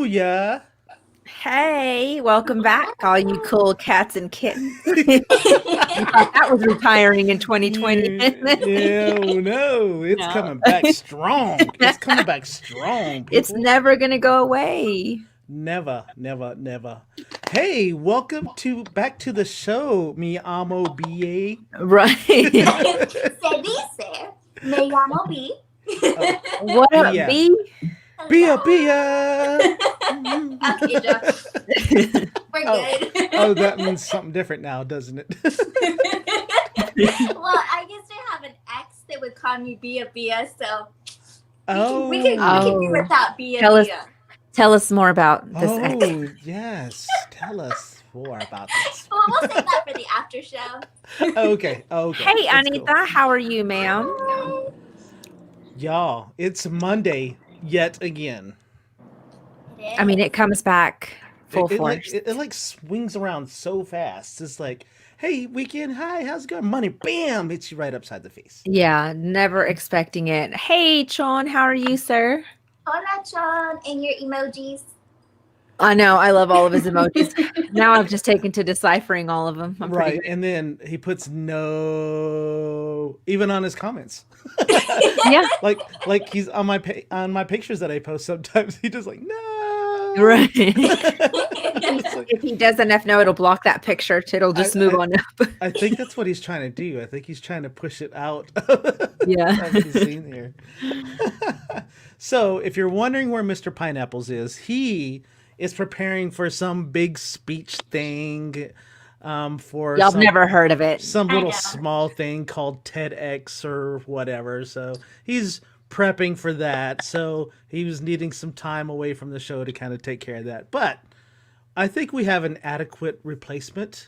Booyah! Hey, welcome back, all you cool cats and kittens. You thought that was retiring in 2020. No, it's No. coming back strong. It's coming back strong, people. It's never going to go away. Never. Hey, welcome back to the show, mi amo BA. Right. Se dice, me llamo B. What up, Bia. B? Bia! Okay, Joe. We're good. Oh, that means something different now, doesn't it? Well, I used to have an ex that would call me Bia, so we can do without Bia. Tell us more about this ex. Oh, yes. Tell us more about this. Well, we'll save that for the after show. Okay. Hey, That's Anita, cool. how are you, ma'am? Y'all, it's Monday yet again. I mean, it comes back full It force. like swings around so fast. It's like, hey, weekend, hi, how's it going? Money, bam, hits you right upside the face. Yeah, never expecting it. Hey, Chon, how are you, sir? Hola, John, and your emojis. I know. I love all of his emojis. Now I've just taken to deciphering all of them. I'm pretty Right, good. and then he puts no, even on his comments. Yeah. like he's on my pictures that I post. Sometimes he just like no. Right. It's like, If he does enough no, it'll block that picture. It'll just move on up. I think that's what he's trying to do. I think he's trying to push it out. Yeah. Of the scene here. So, if you're wondering where Mr. Pineapples is, he is preparing for some big speech thing. For Y'all never heard of it. some I little know. small thing called TEDx or whatever. So he's prepping for that. So he was needing some time away from the show to kind of take care of that. But I think we have an adequate replacement.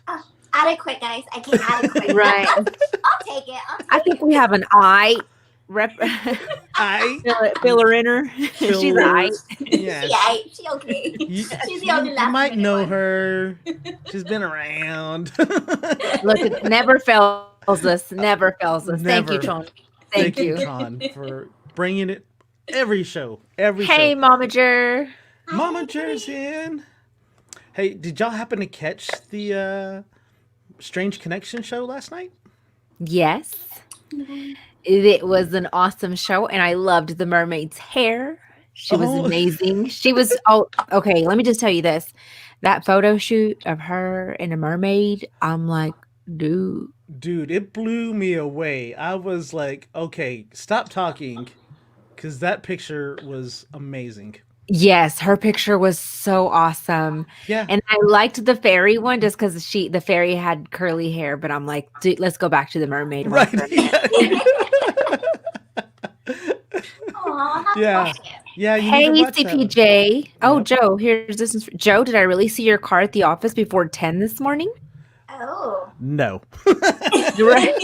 Adequate, guys. I can adequate. Right. I'll take it. I think we have an I rep. I Fill her in her. She's an I. Yes. She okay. You, She's the only you last might minute know one. her. She's been around. Look, it never fails us. Never fails us. Thank you, Never. Chon. Thank you. Con, for bringing it every show. Every Hey, show. Momager. Mama Jer's in. Hey, did y'all happen to catch the Strange Connection show last night? Yes. It was an awesome show, and I loved the mermaid's hair. She was Oh. amazing. She was, okay, let me just tell you this. That photo shoot of her and a mermaid, I'm like, dude. Dude, it blew me away. I was like, okay, stop talking, because that picture was amazing. Yes, her picture was so awesome. Yeah. And I liked the fairy one just because the fairy had curly hair, but I'm like, dude, let's go back to the mermaid one. Right. for a minute. Aw, how Yeah. precious. Yeah. You Hey, need to watch that one. CPJ. Oh, Yep. Joe, here's this. Joe, did I really see your car at the office before 10 this morning? Oh. No. Right.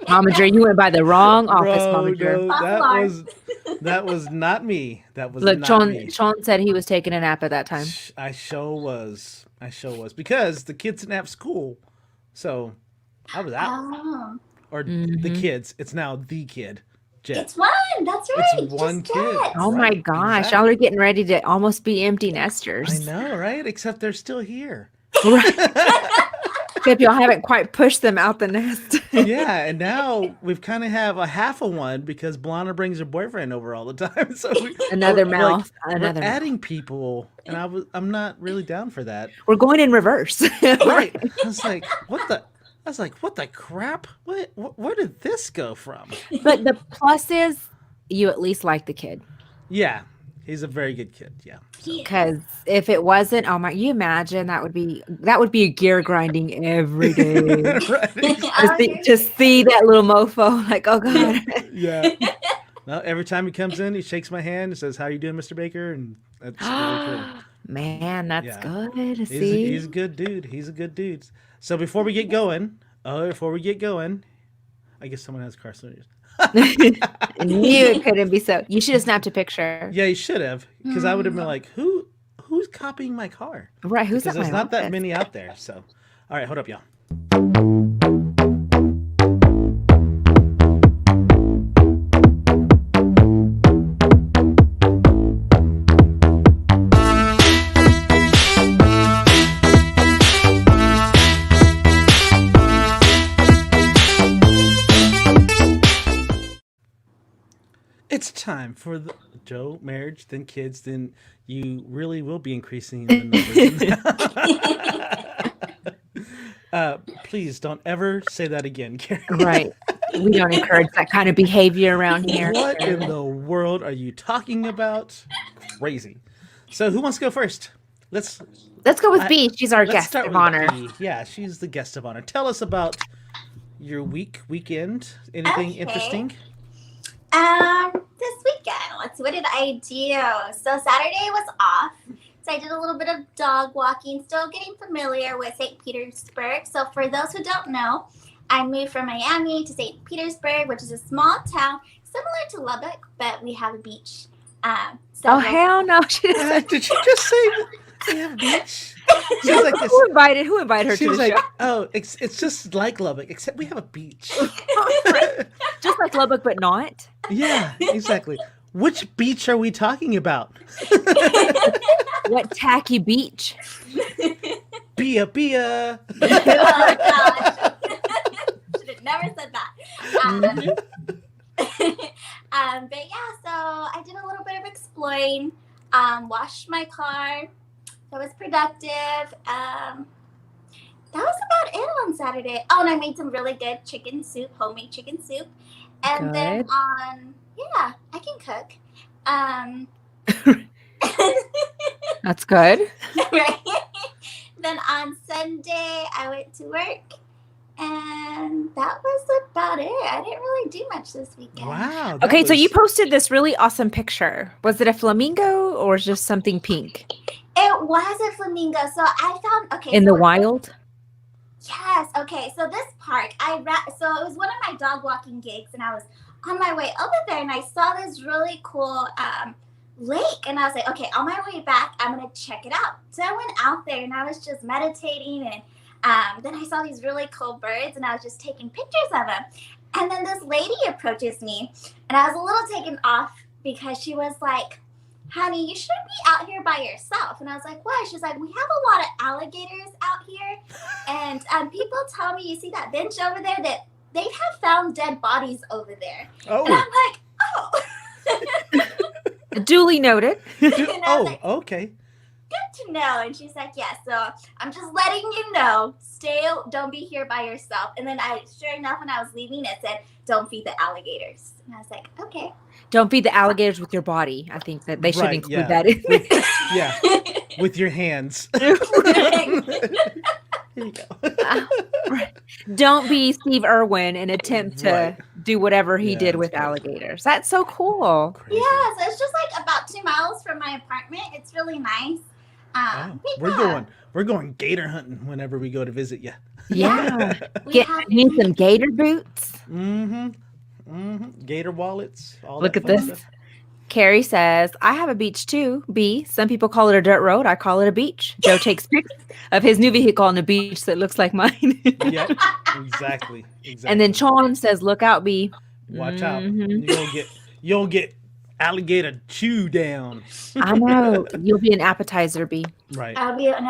Momager, you went by the wrong office, Bro, Momager. no, that was not me. That was Look, not me. Sean said he was taking a nap at that time. I sure was. Because the kids didn't have school. So I was out. Oh. Or the kids. It's now the kid. Jet. It's one. That's right. It's one Just kid. that. Oh my Right, gosh, exactly. y'all are getting ready to almost be empty nesters. I know, right? Except they're still here. Except y'all haven't quite pushed them out the nest. Yeah, and now we've kind of have a half of one because Blana brings her boyfriend over all the time. So Another we're, mouth. we're Another mouth. adding people, and I'm not really down for that. We're going in reverse. Right? I was like, what the crap? Where did this go from? But the plus is you at least like the kid. Yeah, he's a very good kid. Yeah. Because if it wasn't, oh my, you imagine that would be a gear grinding every day. Right. to see that little mofo, like, oh god. Yeah. No, every time he comes in, he shakes my hand and says, "How you doing, Mr. Baker?" And that's really cool. Man, that's Yeah. good to He's see. he's a good dude. He's a good dude. So before we get going, I guess someone has car stories. I knew it couldn't be so. You should have snapped a picture. Yeah, you should have, because I would have been like, who's copying my car? Right, who's Because at there's my not that office? many out there. So, all right, hold up, y'all. It's time for the Joe marriage, then kids, then you really will be increasing the numbers. Please don't ever say that again, Carrie. Right. We don't encourage that kind of behavior around here. What So. in the world are you talking about? Crazy. So who wants to go first? Let's Let's go with I, B. She's our let's guest start of with honor. B. Yeah, she's the guest of honor. Tell us about your weekend. Anything interesting? This weekend, what did I do? So Saturday was off. So I did a little bit of dog walking, still getting familiar with St. Petersburg. So for those who don't know, I moved from Miami to St. Petersburg, which is a small town similar to Lubbock, but we have a beach. Oh, hell no. Did you just say we have a beach? She was like this. Who invited her She to was the like, show? oh, it's just like Lubbock, except we have a beach. Just like Lubbock, but not. Yeah, exactly. Which beach are we talking about? What tacky beach? Bia, Bia. Oh, gosh. Should have never said that. But yeah, so I did a little bit of exploring, washed my car. That was productive. That was about it on Saturday. Oh, and I made some really good chicken soup, homemade chicken soup. And then I can cook. That's good. Right. Then on Sunday, I went to work. And that was about it. I didn't really do much this weekend. Wow. Okay, so you posted this really awesome picture. Was it a flamingo or just something pink? It was a flamingo. So I found in the wild. Yes. Okay. So this park, so it was one of my dog walking gigs, and I was on my way over there, and I saw this really cool lake, and I was like, okay, on my way back, I'm gonna check it out. So I went out there, and I was just meditating, and then I saw these really cool birds, and I was just taking pictures of them. And then this lady approaches me, and I was a little taken off because she was like, honey, you shouldn't be out here by yourself. And I was like, why? She's like, we have a lot of alligators out here. And people tell me, you see that bench over there, that they have found dead bodies over there. Oh. And I'm like, oh. Duly noted. Like, okay. Good to know. And she's like, yeah, so I'm just letting you know, don't be here by yourself. And then sure enough, when I was leaving, it said, don't feed the alligators. And I was like, okay. Don't feed the alligators with your body. I think that they should include that in. With your hands. Here you go. Don't be Steve Irwin and attempt to do whatever he did with alligators. That's so cool. Crazy. Yeah, so it's just like about 2 miles from my apartment. It's really nice. We're going gator hunting whenever we go to visit you. Yeah. Need some gator boots. Gator wallets. Look at this. Stuff. Carrie says, I have a beach too. B, some people call it a dirt road. I call it a beach. Joe takes pics of his new vehicle on a beach that looks like mine. Yep, exactly. And then Sean says, look out, B. Watch out. You'll get alligator chew down. I know. You'll be an appetizer, B. Right. I'll be an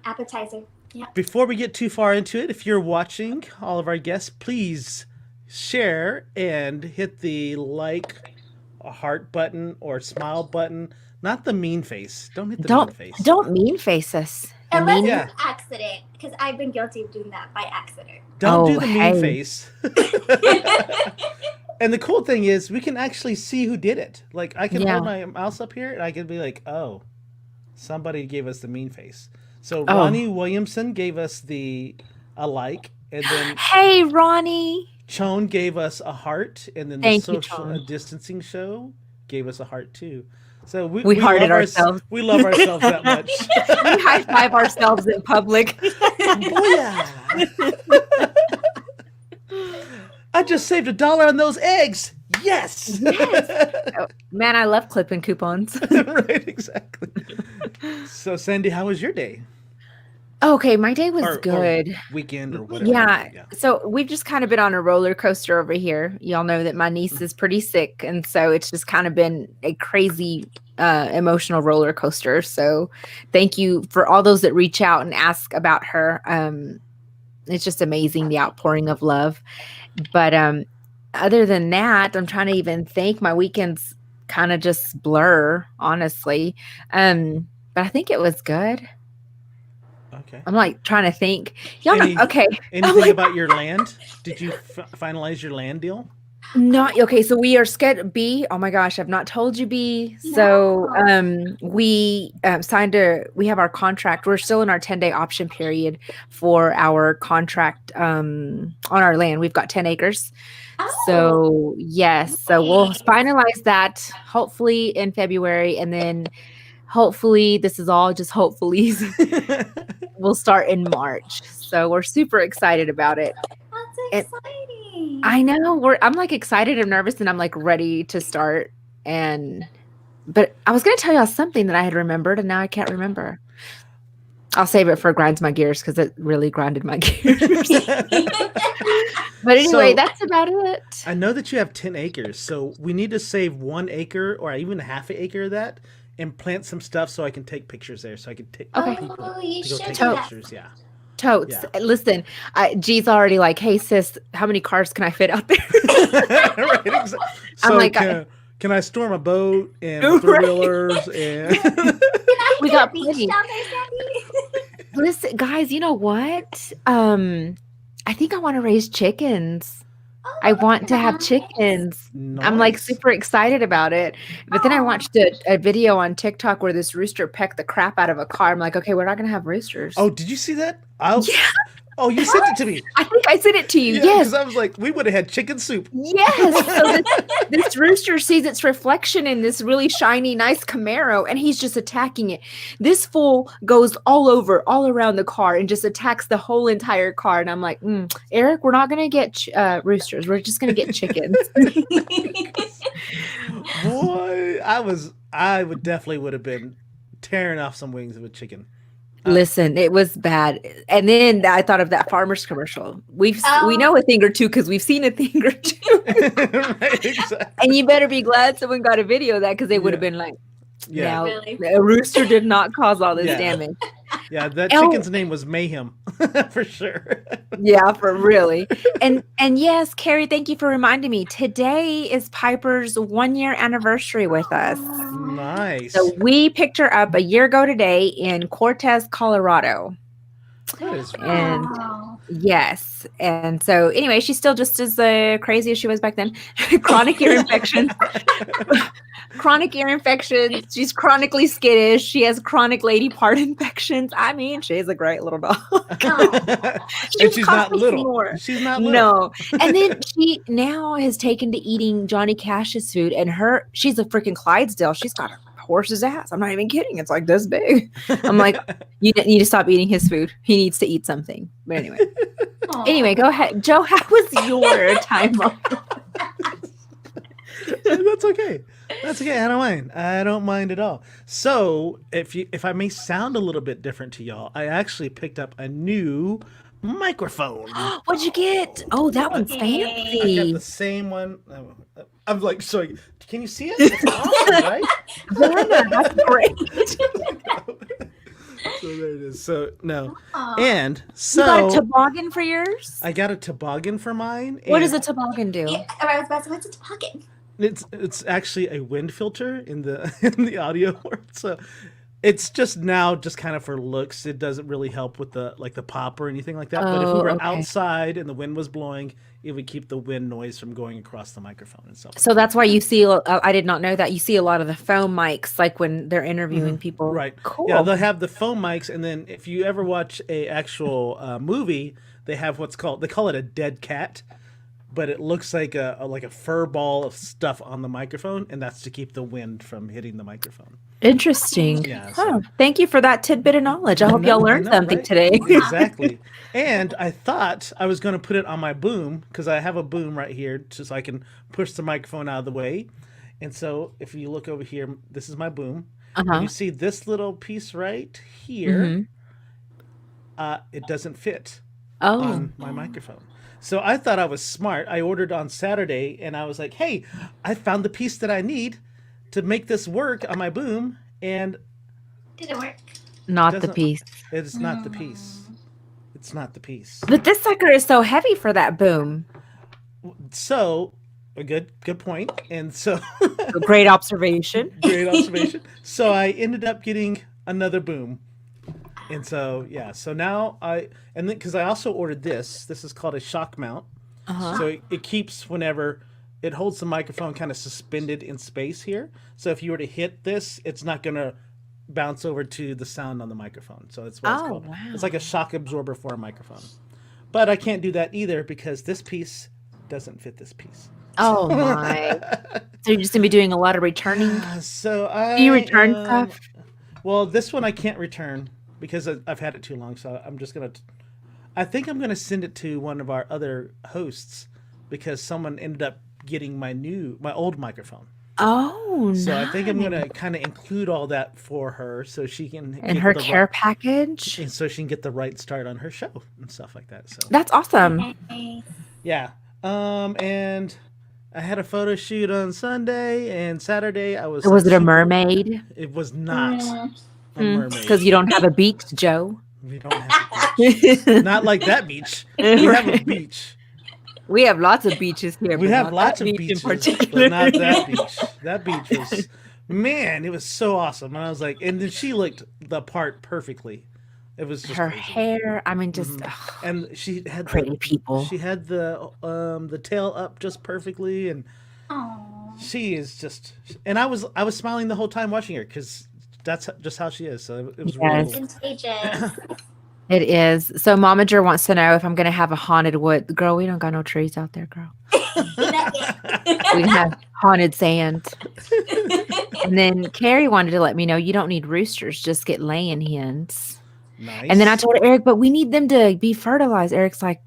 appetizer. Yeah. Before we get too far into it, if you're watching, all of our guests, please share and hit the a heart button or smile button, not the mean face. Don't hit the mean face. Don't mean face us. Unless it's an accident, because I've been guilty of doing that by accident. Don't do the mean face. And the cool thing is, we can actually see who did it. Like, I can hold my mouse up here, and I can be like, oh, somebody gave us the mean face. So Ronnie Williamson gave us a like, and then hey, Ronnie. Chone gave us a heart, and then the social distancing show gave us a heart too. So we hearted ourselves. We love ourselves that much. We high five ourselves in public. I just saved $1 on those eggs. Yes. Oh, man, I love clipping coupons. Right, exactly. So, Sandy, how was your day? Okay, my day was good. Or weekend or whatever. Yeah. So we've just kind of been on a roller coaster over here. Y'all know that my niece is pretty sick. And so it's just kind of been a crazy emotional roller coaster. So thank you for all those that reach out and ask about her. It's just amazing, the outpouring of love. But other than that, I'm trying to even think. My weekends kind of just blur, honestly. But I think it was good. Okay. I'm like trying to think. Y'all know, Any okay. I'm anything like, about your land? Did you finalize your land deal? not okay. So we are scheduled. B. Oh my gosh, I've not told you, B. So No. we signed a. We have our contract. We're still in our 10-day option period for our contract on our land. We've got 10 acres. Oh, So yes, so we'll nice. finalize that hopefully in February, and then hopefully this is all just hopefully we'll start in March. So we're super excited about it. That's And exciting. I know I'm like excited and nervous, and I'm like ready to start. But I was gonna tell y'all something that I had remembered, and now I can't remember. I'll save it for grinds my gears because it really grinded my gears. But anyway, So that's about it. I know that you have 10 acres, so we need to save 1 acre or even half an acre of that and plant some stuff so I can take pictures there. So I can take Okay. people Oh, you to go should take do that. pictures. Yeah. Totes. Yeah. Listen, G's already like, hey sis, how many cars can I fit out there? Right. Exactly. I'm So like, can I storm a boat and Right. three wheelers and Can I We get got a beach plenty. down there, Sandy? Listen, guys, you know what? I think I want to raise chickens. I want to have Nice. chickens. I'm like Nice. super excited about it. But then I Aw. watched a video on TikTok where this rooster pecked the crap out of a car. I'm like, okay, we're not gonna have roosters. Oh, did you see that? Yeah, Oh, you sent it to me. I think I sent it to you. Yeah, Yes. because I was like, we would have had chicken soup. Yes. So this rooster sees its reflection in this really shiny, nice Camaro, and he's just attacking it. This fool goes all around the car, and just attacks the whole entire car. And I'm like, Eric, we're not gonna get roosters. We're just gonna get chickens. Boy, I would definitely have been tearing off some wings of a chicken. Listen, it was bad. And then I thought of that farmer's commercial. We know a thing or two because we've seen a thing or two. Right, exactly. And you better be glad someone got a video of that, because they would have Yeah. been like, Yeah. now Really? a rooster did not cause all this Yeah. damage. Yeah, that Oh. chicken's name was Mayhem. For sure. Yeah, for really. And yes, Carrie, thank you for reminding me. Today is Piper's 1-year anniversary with us. Nice. So we picked her up a year ago today in Cortez, Colorado. That is And Wow. yes. And so anyway, she's still just as crazy as she was back then. Chronic ear infections. Chronic ear infections. She's chronically skittish. She has chronic lady part infections. I mean, she's a great little dog. And she's not little. More. She's not little. No. And then she now has taken to eating Johnny Cash's food, and she's a freaking Clydesdale. She's got a horse's ass. I'm not even kidding. It's like this big. I'm like, you need to stop eating his food. He needs to eat something. But anyway. Aw. Anyway, go ahead. Joe, how was your time off? That's okay. That's okay. I don't mind. I don't mind at all. So, if I may sound a little bit different to y'all, I actually picked up a new microphone. What'd you get? Oh, that one's I got fancy. the same one. I'm like, so can you see it? It's awesome, right? Verna, that's great. So there it is. So no, Aw. and You got a so toboggan for yours? I got a toboggan for mine. What does and a toboggan do? Yeah, I was about to say, what's a toboggan? It's actually a wind filter in the in the audio world. So it's just kind of for looks. It doesn't really help with the pop or anything like that. But if we Oh, were okay. outside and the wind was blowing, it would keep the wind noise from going across the microphone and stuff. So that's why you see, I did not know that. You see a lot of the phone mics, like when they're interviewing people. Right. Cool. Yeah, they'll have the phone mics, and then if you ever watch a actual movie, they have they call it a dead cat, but it looks like a fur ball of stuff on the microphone, and that's to keep the wind from hitting the microphone. Interesting. Yeah, Huh. Thank you for that tidbit of knowledge. I hope y'all learned something right? today. Exactly. And I thought I was going to put it on my boom because I have a boom right here just so I can push the microphone out of the way. And so if you look over here, this is my boom. Uh-huh. You see this little piece right here, it doesn't fit Oh, on my microphone. So I thought I was smart. I ordered on Saturday and I was like, hey, I found the piece that I need to make this work on my boom. And Did it work? not the doesn't- piece. it's not the piece. It's not the piece. But this sucker is so heavy for that boom. So A good point. And so, Great observation. great observation. So I ended up getting another boom. And so yeah, so now and then because I also ordered this. This is called a shock mount. Uh-huh. So it keeps whenever it holds the microphone kind of suspended in space here. So if you were to hit this, it's not gonna bounce over to the sound on the microphone. So that's what it's Oh, called. wow. It's like a shock absorber for a microphone. But I can't do that either because this piece doesn't fit this piece. Oh my. So you're just gonna be doing a lot of returning. So Do you return am- stuff? Well, this one I can't return because I've had it too long. So I'm just gonna. I think I'm gonna send it to one of our other hosts because someone ended up getting my old microphone. Oh, So I think I'm nice. gonna kind of include all that for her so she can In get her the care right, package. and so she can get the right start on her show and stuff like that. So That's awesome. Nice. yeah, and I had a photo shoot on Sunday and Saturday. I was Was it a super- mermaid? It was not a Because mermaid. you don't have a beach, Joe. We don't have a beach. Not like that beach. We have a beach. We have lots of beaches here. We but have not lots that of beach in beaches, particular. but not that beach. That beach was, man, it was so awesome. And I was like, and then she looked the part perfectly. It was just Her crazy. hair. I mean, just ugh, And she had pretty people. She had the tail up just perfectly, and Aw. she is just. And I was smiling the whole time watching her because that's just how she is. So it was really Yes. cool. Contagious. It is. So Momager wants to know if I'm going to have a haunted wood. Girl, we don't got no trees out there, girl. Not yet. We have haunted sand. And then Carrie wanted to let me know you don't need roosters, just get laying hens. Nice. And then I told Eric, but we need them to be fertilized. Eric's like,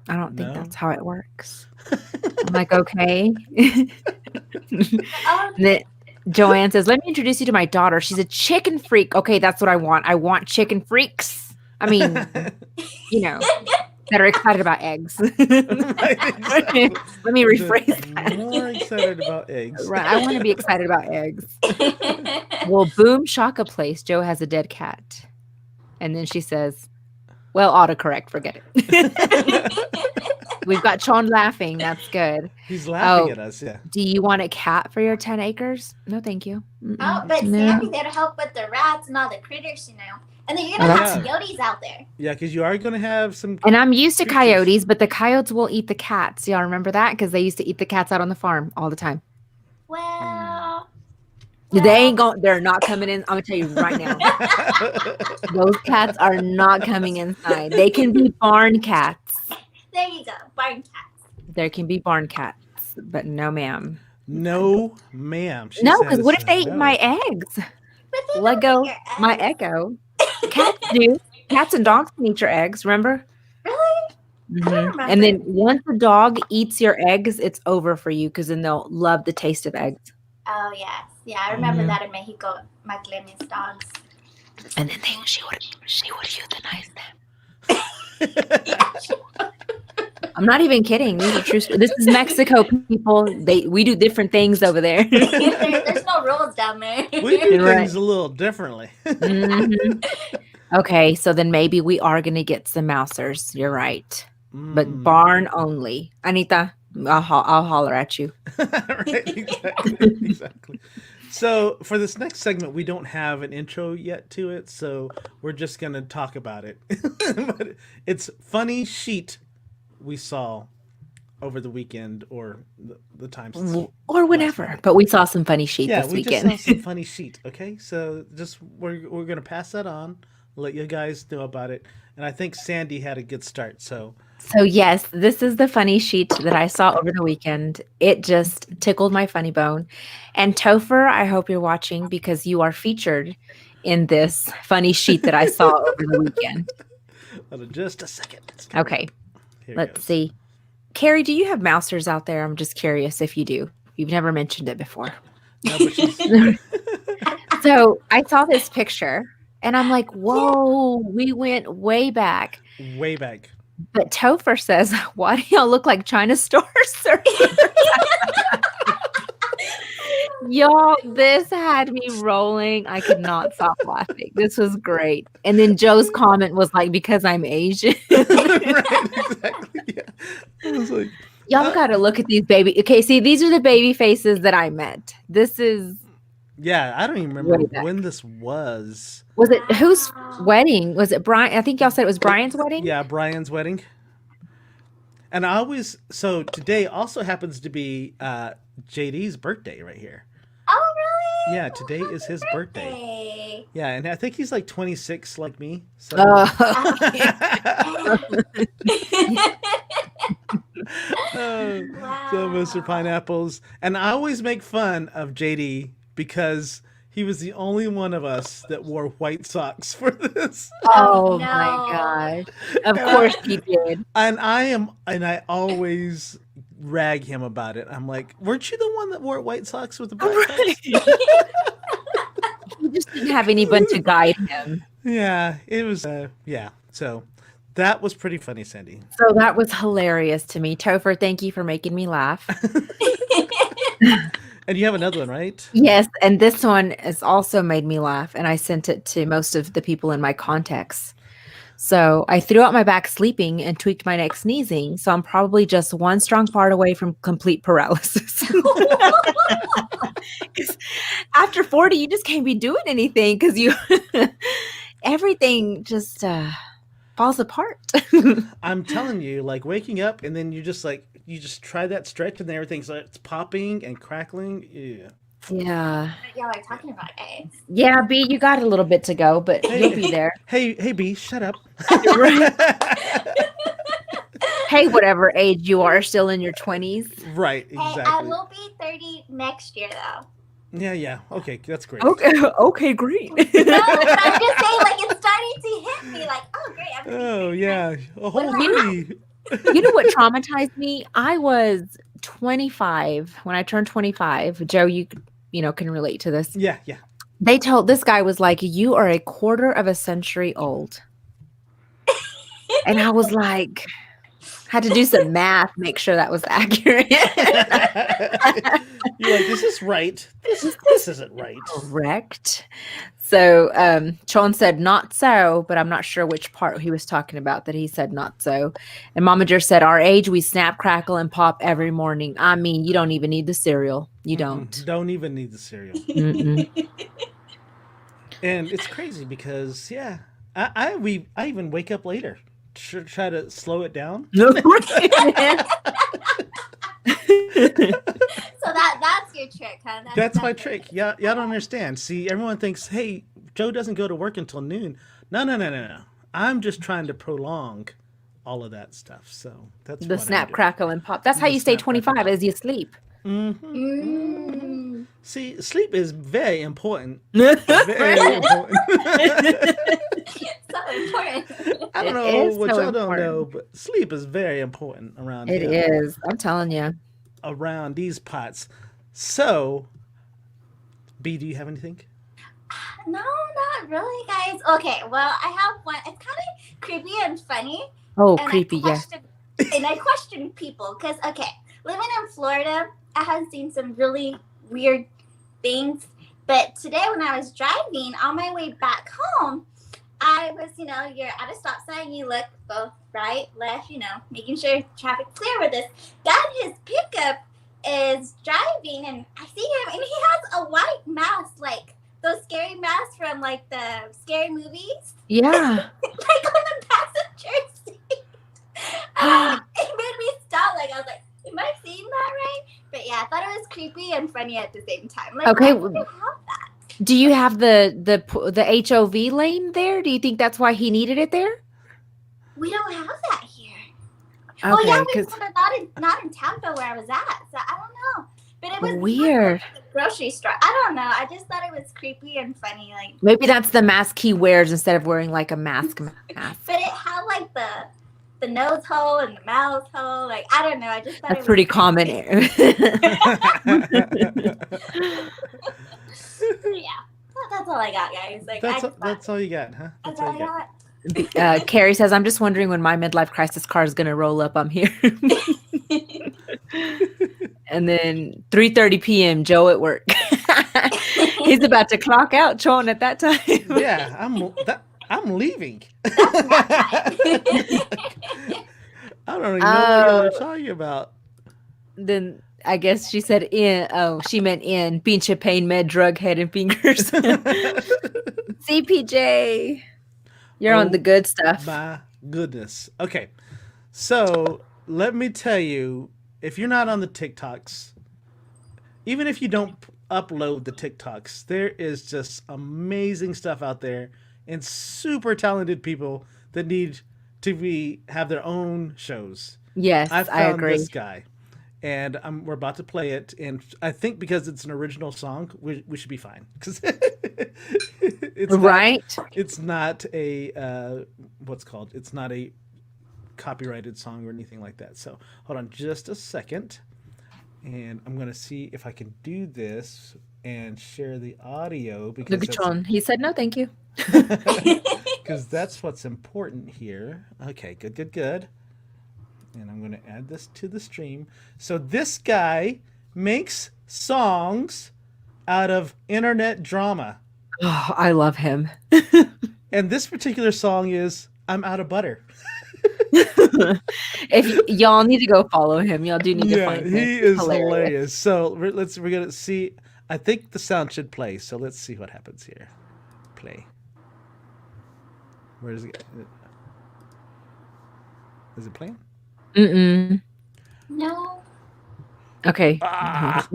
I don't think No. that's how it works. I'm like, okay. Oh, And then Joanne says, let me introduce you to my daughter. She's a chicken freak. Okay, that's what I want. I want chicken freaks. I mean, you know, that are excited about eggs. Right, exactly. Let me rephrase that. More excited about eggs. Right. I want to be excited about eggs. Well, boom, shaka place. Joe has a dead cat. And then she says, well, autocorrect, forget it. We've got Sean laughing. That's good. He's laughing Oh. at us. Yeah. Do you want a cat for your 10 acres? No, thank you. Oh, Mm-mm. but No. Sandy there to help with the rats and all the critters, you know. And then you're Oh, gonna that's- have coyotes out there. Yeah, because you are going to have some. And I'm used to Creatures. coyotes, but the coyotes will eat the cats. Y'all remember that? Because they used to eat the cats out on the farm all the time. Well, They ain't going. They're not coming in. I'm gonna tell you right now. Those cats are not coming inside. They can be barn cats. there you go, barn cats. There can be barn cats, but no, ma'am. No, ma'am. She No, because says what if they eat no. my eggs? But they Let don't go eat your my eggs. echo. Cats do. Cats and dogs can eat your eggs. Remember? Really? Mhm. remember. And then once a dog eats your eggs, it's over for you because then they'll love the taste of eggs. Oh yes, yeah, I remember Mhm. that in Mexico. My Glenius dogs. And then she would euthanize them. I'm not even kidding. These are true. This is Mexico, people. We do different things over there. There's no rules down there. We do Right. things a little differently. Mhm. Okay, so then maybe we are going to get some mousers. You're right. But Mm. barn only. Anita, I'll holler at you. Right, exactly. So for this next segment, we don't have an intro yet to it, so we're just gonna talk about it. But it's funny sheet we saw over the weekend or the time since. Or whenever. But we saw some funny sheet Yeah, this we weekend. just saw some funny sheet. Okay, so just we're gonna pass that on, let you guys know about it, and I think Sandy had a good start. So So yes, this is the funny sheet that I saw over the weekend. It just tickled my funny bone. And Topher, I hope you're watching because you are featured in this funny sheet that I saw over the weekend. hold on just a second. Okay, Here it let's goes. see. Carrie, do you have mousers out there? I'm just curious if you do. You've never mentioned it before. No, but she's, So I saw this picture and I'm like, whoa, we went way back. way back. But Topher says, why do y'all look like China Star Surfer? Y'all, this had me rolling. I could not stop laughing. This was great. And then Joe's comment was like, because I'm Asian. Right, exactly. Yeah. I was like, Y'all got to look at these baby. Okay, see, these are the baby faces that I met. This is Yeah, I don't even remember way back. when this was. Was it whose Wow. wedding? Was it Brian? I think y'all said it was Brian's wedding. Yeah, Brian's wedding. And so today also happens to be JD's birthday right here. Oh, really? Yeah, today is his birthday. birthday. Yeah, and I think he's like 26 like me. So Oh, so Mr. Wow. Pineapples. And I always make fun of JD because he was the only one of us that wore white socks for this. Oh no. my gosh! Of And course he did. I always rag him about it. I'm like, weren't you the one that wore white socks with the black pants? He just didn't have anyone to guide him. Yeah, it was. Yeah, so that was pretty funny, Sandy. So that was hilarious to me. Topher, thank you for making me laugh. And you have another one, right? Yes, and this one has also made me laugh, and I sent it to most of the people in my contacts. So I threw out my back sleeping and tweaked my neck sneezing. So I'm probably just one strong part away from complete paralysis. 'Cause after 40, you just can't be doing anything because you everything just falls apart. I'm telling you, like waking up and then you just try that stretch and then everything's like it's popping and crackling. Yeah. Yeah. Y'all are talking about, guys. Yeah, B, you got a little bit to go, but Hey. you'll be there. Hey, B, shut up. Hey, whatever age you are, still in your 20s. Right, Hey, I exactly. will be 30 next year, though. Yeah. Okay, that's great. Okay, great. No, but I'm just saying, like, it's starting to hit me. Like, oh, great. I'm gonna be Oh 30 yeah, a whole You three. You know what traumatized me? I was 25 when I turned 25. Joe, you can relate to this. Yeah. They told this guy was like, "You are a quarter of a century old," and I was like, had to do some math, make sure that was accurate. You're like, is this right? This isn't right. Correct. So Sean said not so, but I'm not sure which part he was talking about that he said not so. And Momager said, our age, we snap, crackle, and pop every morning. I mean, you don't even need the cereal. You don't. Don't even need the cereal. Mm-mm. And it's crazy because I even wake up later. Try to slow it down. So that's your trick, huh? That's my trick. Y'all don't understand. See, everyone thinks, hey, Joe doesn't go to work until noon. No. I'm just trying to prolong all of that stuff. So that's The what I snap, do. crackle, and pop. That's how The you stay snap, crackle, 25 pop. as you sleep. Mm. See, sleep is very important. Very important. So important. I don't It know is what so y'all don't important. know, but sleep is very important around It here. is. I'm telling you. Around these pots. So, B, do you have anything? No, not really, guys. Okay, well, I have one. It's kind of creepy and funny. Oh, And creepy. Yeah. I question people because, okay, living in Florida, I have seen some really weird things. But today, when I was driving on my way back home, I was, you're at a stop sign, you look both right, left, making sure traffic's clear with this. Guy in his pickup is driving, and I see him, and he has a white mask, like those scary masks from, like, the scary movies, Yeah. like on the passenger seat. And it made me stop. Like, I was like, am I seeing that right? But yeah, I thought it was creepy and funny at the same time. Like, Okay. why do you have that? Do you have the HOV lane there? Do you think that's why he needed it there? We don't have that here. Okay, Well, yeah, we 'cause- have it not in Tampa where I was at. So I don't know. But it was Weird. at the grocery store. I don't know. I just thought it was creepy and funny. Like, Maybe that's the mask he wears instead of wearing like a mask. but it had like the nose hole and the mouth hole. Like, I don't know. I just thought it That's was pretty creepy. common. Yeah. That's all I got, guys. Like, That's all you got, huh? That's all I got. Carrie says, I'm just wondering when my midlife crisis car is going to roll up. I'm here. And then 3:30 p.m. Joe at work. He's about to clock out, Sean, at that time. Yeah, I'm leaving. I don't even know what y'all are talking about. Then I guess she said in. Oh, she meant in. Pinche pain, med, drug, head, and fingers. CPJ, you're on the Oh good stuff. my goodness. Okay. So let me tell you, if you're not on the TikToks, even if you don't upload the TikToks, there is just amazing stuff out there and super talented people that need to be have their own shows. I Yes, I found this agree. guy, and we're about to play it. And I think because it's an original song, we should be fine because it's not Right? it's not a what's called it's not a copyrighted song or anything like that. So hold on just a second, and I'm gonna see if I can do this and share the audio Look at John. He said no, thank you. because that's what's important here. Okay, good, good, good. And I'm gonna add this to the stream. So this guy makes songs out of internet drama, Oh, I love him. and this particular song is "I'm Out of Butter." If y'all need to go follow him, y'all do need to Yeah, find him. he He's is hilarious. hilarious. So we're gonna see. I think the sound should play. So let's see what happens here. Play. Where is it? Is it playing? Mm-mm. No. Okay. Ah!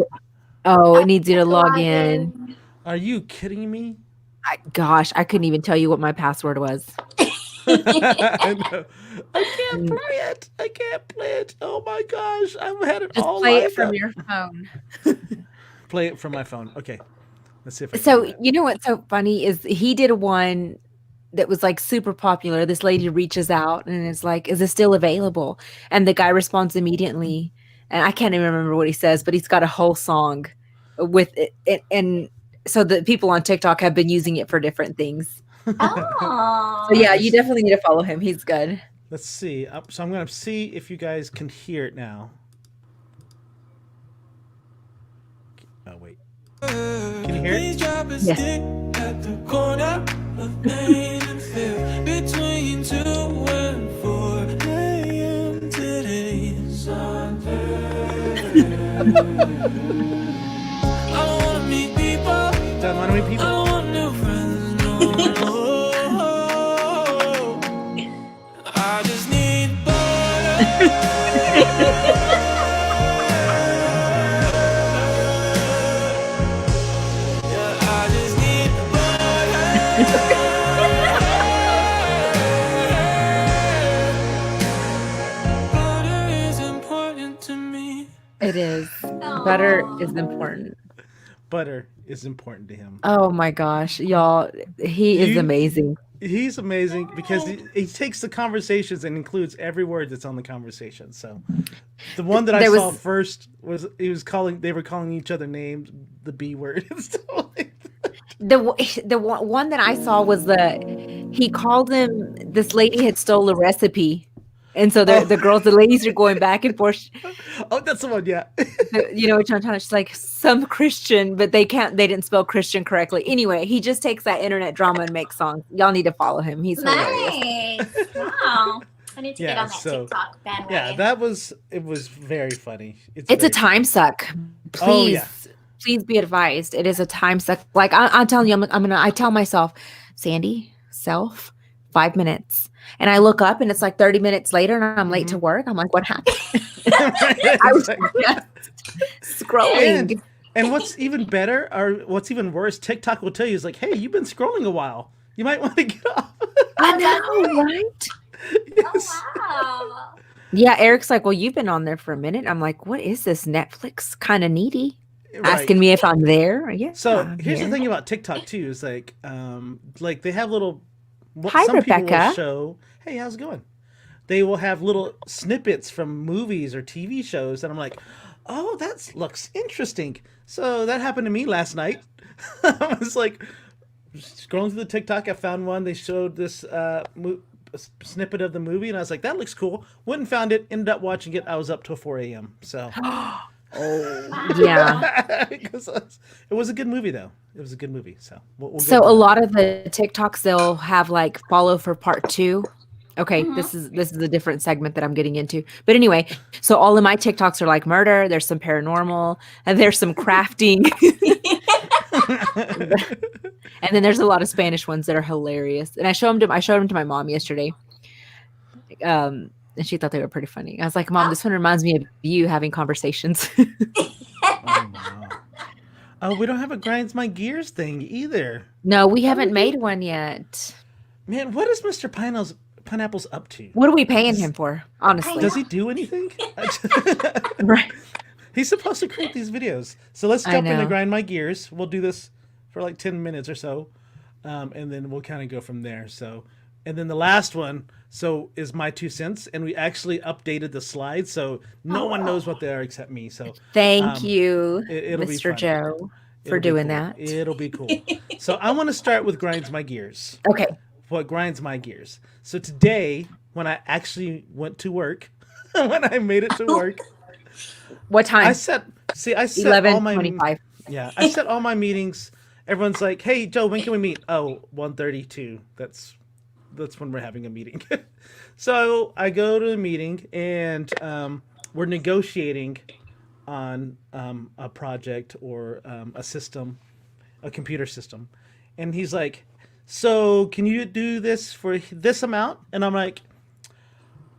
Oh, it needs you to log Log in. in. Are you kidding me? Gosh, I couldn't even tell you what my password was. I know. I can't Mm. play it. I can't play it. Oh my gosh! I've had it Just all play it lined from up. your phone. Play it from my phone. Okay. Let's see if I can So do that. you know what's so funny is he did one that was like super popular. This lady reaches out and is like, "Is this still available?" And the guy responds immediately. And I can't even remember what he says, but he's got a whole song with it. And so the people on TikTok have been using it for different things. So Oh. yeah, you definitely need to follow him. He's good. Let's see. So I'm gonna see if you guys can hear it now. Oh wait. Can you hear it? Yes. At the corner of pain and fear, between 2 and 4 a.m. today. Sunday. I don't wanna meet people. Don't want to meet I people. don't want new friends. No. I just need yeah, I just need butter is important to me. It is. Butter is Aw. important. Butter is important to him. Oh my gosh, y'all, he is You- amazing. He's amazing because he takes the conversations and includes every word that's on the conversation. So the one that I There saw was- first was they were calling each other names, the B word and stuff like that. The one that I saw was he called him, this lady had stole a recipe. And so Oh. the ladies are going back and forth. Oh, that's the one, yeah. You know what I'm talking about? She's like some Christian, but they didn't spell Christian correctly. Anyway, he just takes that internet drama and makes songs. Y'all need to follow him. He's hilarious. Nice. Wow. I need to get Yeah, on that so- TikTok bandwagon. Yeah, it was very funny. It's a very time suck. Oh, Please, yeah. please be advised. It is a time suck. Like I'm telling you, I tell myself, Sandy, 5 minutes. And I look up and it's like 30 minutes later and I'm late to work. I'm like, what happened? I was Exactly. scrolling. And what's even better, or what's even worse, TikTok will tell you is like, hey, you've been scrolling a while. You might want to get off. I know, right? Yes. Oh, wow. Yeah, Eric's like, well, you've been on there for a minute. I'm like, what is this? Netflix kind of needy. Right. Asking me if I'm there. Yeah. So I'm here's here. the thing about TikTok too is like they have little. Hi, some people will Rebecca. show. Hey, how's it going? They will have little snippets from movies or TV shows, and I'm like, oh, that looks interesting. So that happened to me last night. I was like scrolling through the TikTok. I found one. They showed this a snippet of the movie, and I was like, that looks cool. Went and found it. Ended up watching it. I was up till 4 a.m. So. Yeah. Because it was a good movie, though. It was a good movie. So we'll So get a to lot of the TikToks, they'll have like follow for part 2. Okay, Mhm. this is a different segment that I'm getting into. But anyway, so all of my TikToks are like murder. There's some paranormal, and there's some crafting, and then there's a lot of Spanish ones that are hilarious. And I showed them to my mom yesterday. And she thought they were pretty funny. I was like, Mom, this one reminds me of you having conversations. Oh, wow. Oh, we don't have a grinds my gears thing either. No, we haven't made one yet. Man, what is Mr. Pineapple's up to? What are we paying him for? Honestly, Does he do anything? right? He's supposed to create these videos. So let's I jump into know. grind my gears. We'll do this for like 10 minutes or so. And then we'll kind of go from there. So, and then the last one, is my 2 cents. And we actually updated the slides. So no one knows what they are except me. So Thank you, it'll be Mr. fun. Joe, for It'll be doing cool. that. It'll be cool. So I want to start with grinds my gears. Okay. What grinds my gears? So today, when I actually went to work, when I made it to work, What time? I set all my 11:25. yeah, I set all my meetings. Everyone's like, "Hey, Joe, when can we meet?" Oh, 1:32. That's when we're having a meeting. So I go to the meeting, and we're negotiating on a project or a system, a computer system, and he's like, "So can you do this for this amount?" And I'm like,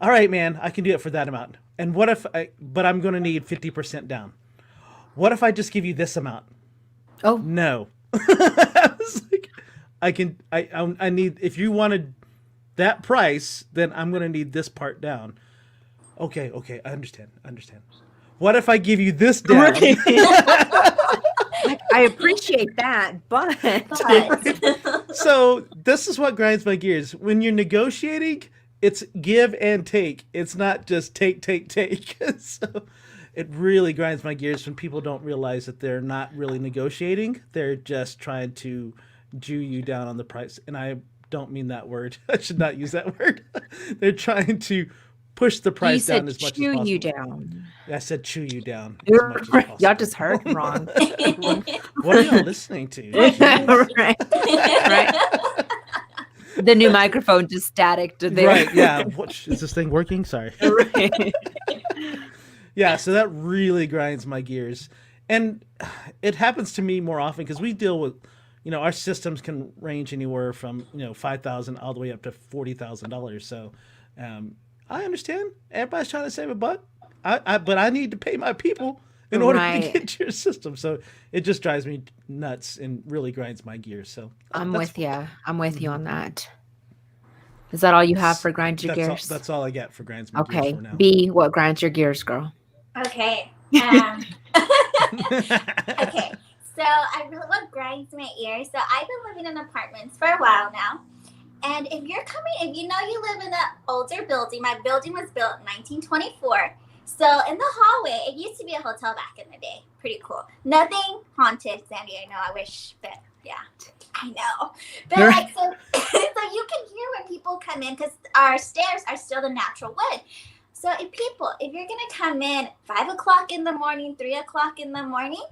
"All right, man, I can do it for that amount." And what if but I'm going to need 50% down. What if I just give you this amount? Oh, No. I was like, I need, if you wanted that price, then I'm going to need this part down. Okay, I understand. What if I give you this down? I appreciate that, but But So this is what grinds my gears. When you're negotiating, it's give and take. It's not just take. So it really grinds my gears when people don't realize that they're not really negotiating. They're just trying to Jew you down on the price. And I don't mean that word. I should not use that word. They're trying to push the you price down said as much as chew possible. you down. I said chew you down as You're much as right. possible. Y'all just heard wrong. What are y'all listening to? right. The new microphone just static to there. Right, yeah. What, is this thing working? Sorry. Right. Yeah, so that really grinds my gears. And it happens to me more often because we deal with, our systems can range anywhere from, $5,000 all the way up to $40,000. So I understand. Everybody's trying to save a buck. But I need to pay my people in order to Right. get to your system. So it just drives me nuts and really grinds my gears. So I'm that's- with you. I'm with you on that. Is that all you have for grind your that's gears? that's all I get for grinds my gears Okay. for now. B, what grinds your gears, girl? okay. Okay. So what grinds my ears. So I've been living in apartments for a while now. And if you live in an older building, my building was built in 1924. So in the hallway, it used to be a hotel back in the day. Pretty cool. Nothing haunted, Sandy. I know. I wish, but yeah, I know. But so you can hear when people come in because our stairs are still the natural wood. So if you're gonna come in 5 o'clock in the morning, 3 o'clock in the morning,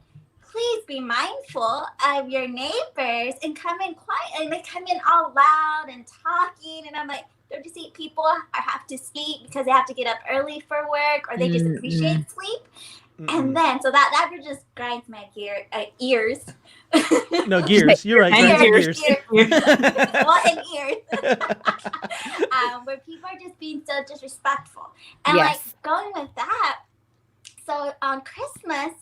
please be mindful of your neighbors and come in quiet. And they come in all loud and talking, and I'm like, don't you see people have to sleep because they have to get up early for work, or they just appreciate sleep? And then so that just grinds my ears. No, gears. You're right. Grinds your gears. Well, and ears. Where people are just being so disrespectful. And Yes. like going with that, so on Christmas,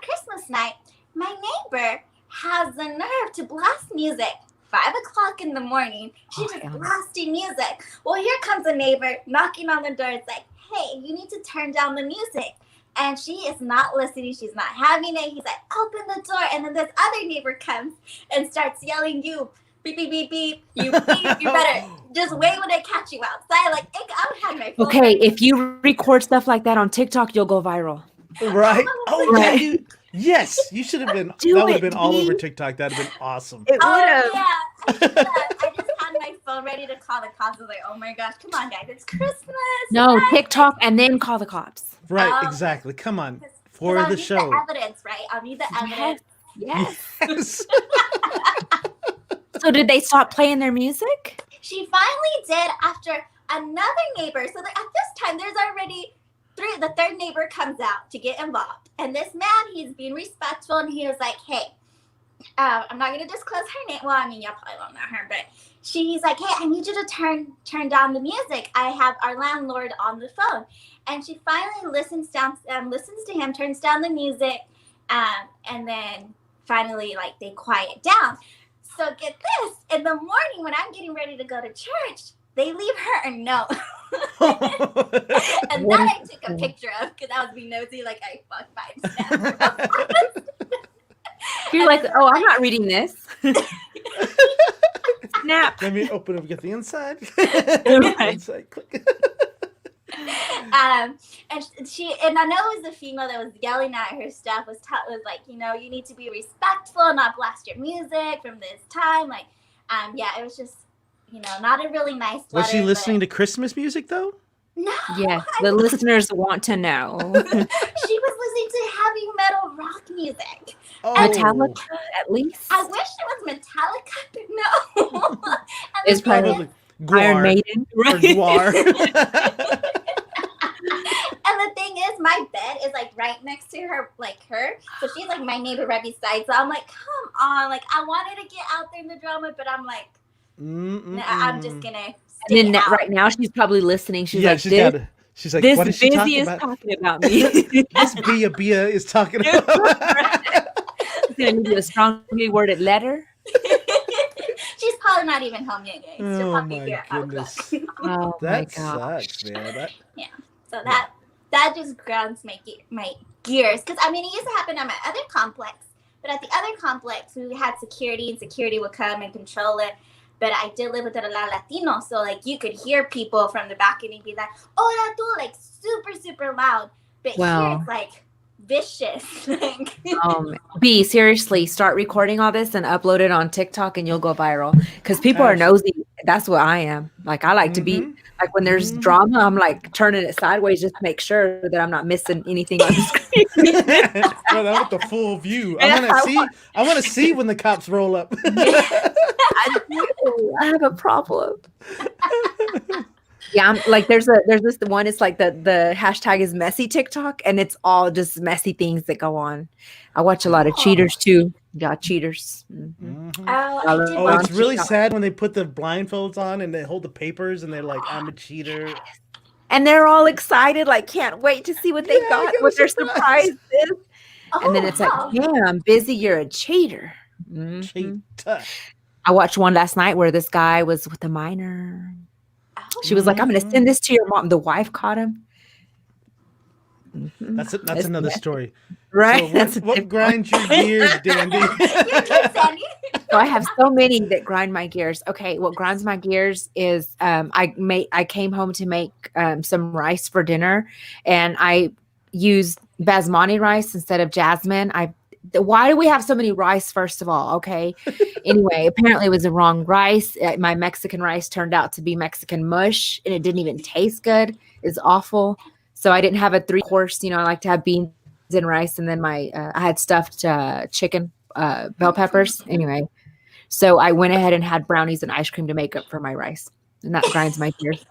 Christmas night, my neighbor has the nerve to blast music 5 o'clock in the morning. She's just blasting music. Well, here comes a neighbor knocking on the door. It's like, hey, you need to turn down the music. And she is not listening. She's not having it. He's like, open the door. And then this other neighbor comes and starts yelling, you beep, beep, beep, beep. You beep. You better just wait when I catch you outside. Like, I would have my phone. Okay, if you record stuff like that on TikTok, you'll go viral. Right? Oh, yeah. Right. Yes, you should have been. Do that would have it, been all B. over TikTok. That'd have been awesome. It Oh, would've. yeah. I just had my phone ready to call the cops. I was like, oh my gosh, come on, guys. It's Christmas. No, Yes. TikTok and then call the cops. Right? Exactly. Come on. 'Cause For I'll the need show. the evidence, right? I'll need the evidence. Yes. Yes. So did they stop playing their music? She finally did after another neighbor. So at this time, there's already three. The third neighbor comes out to get involved. And this man, he's being respectful. And he was like, hey, I'm not going to disclose her name. Well, I mean, y'all probably won't know her. But she's like, hey, I need you to turn down the music. I have our landlord on the phone. And she finally listens to him, turns down the music. And then finally, like, they quiet down. So get this, in the morning when I'm getting ready to go to church, they leave her a note. And that I took a picture of because I was being nosy, like I fucked by You're like, oh, I'm not reading this. Snap. Let me open up, get the inside. Right. Inside, click. And I know it was the female that was yelling at her stuff, was like, you know, you need to be respectful and not blast your music from this time. Like, yeah, it was just, you know, not a really nice letter. Was she listening to Christmas music though? No. Yes, the listeners want to know. She was listening to heavy metal rock music. Oh. Metallica, at least. I wish it was Metallica, but no. It's probably Iron Maiden, Or right? Guar. And the thing is, my bed is like right next to her, so she's like my neighbor right beside. So I'm like, come on, like I wanted to get out there in the drama, but I'm like, nah, I'm just gonna. And then right now she's probably listening. She's like, she's like, this what is she busy talking is about? talking about me. This Bia is talking about. It's gonna be a strongly worded letter. She's probably not even home yet, guys. She'll Oh probably my hear it. goodness. Oh That my gosh. sucks, man. So that just grounds my gears. Because, I mean, it used to happen at my other complex. But at the other complex, we had security, and security would come and control it. But I did live with a lot of Latinos. So, like, you could hear people from the balcony be like, hola tú, like, super, super loud. But here it's, like, vicious. Like, B, seriously, start recording all this and upload it on TikTok and you'll go viral. Because people are nosy. That's what I am. Like, I like to be, like, when there's drama, I'm like turning it sideways just to make sure that I'm not missing anything on the screen. Well, I want the full view. I want to see when the cops roll up. I do. I have a problem. Yeah, I'm like there's this one. It's like the hashtag is messy TikTok, and it's all just messy things that go on. I watch a lot of cheaters too. Yeah, cheaters. Oh, it's really sad when they put the blindfolds on and they hold the papers and they're like, "I'm a cheater," and they're all excited, like can't wait to see what they got, what their surprise is. And then it's like, "Damn, busy, you're a cheater." Cheater. I watched one last night where this guy was with a minor. She was like, "I'm going to send this to your mom." The wife caught him. That's another story, right? So what grinds your gears, Dandy? So I have so many that grind my gears. Okay, what grinds my gears is I came home to make some rice for dinner, and I used basmati rice instead of jasmine. Why do we have so many rice, first of all? Okay. Anyway, apparently it was the wrong rice. My Mexican rice turned out to be Mexican mush, and it didn't even taste good. It's awful. So I didn't have a 3-course. You know, I like to have beans and rice, and then I had stuffed chicken, bell peppers. Anyway, so I went ahead and had brownies and ice cream to make up for my rice, and that grinds my gears.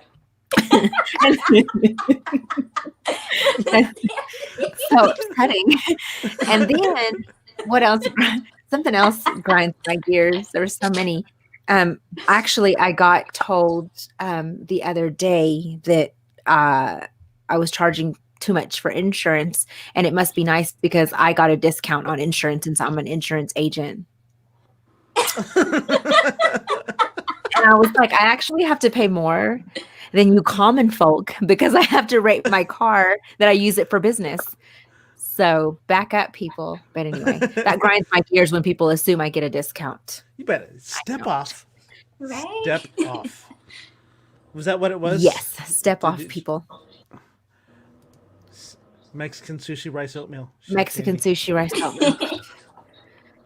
So upsetting. And then what else? Something else grinds my gears. There were so many. Actually, I got told the other day that I was charging too much for insurance, and it must be nice because I got a discount on insurance since I'm an insurance agent. And I was like, I actually have to pay more than you common folk because I have to rate my car that I use it for business. So back up, people. But anyway, that grinds my gears when people assume I get a discount. You better step off. Right? Step off. Was that what it was? Yes, step off, people. Mexican sushi rice oatmeal. Mexican sushi rice oatmeal.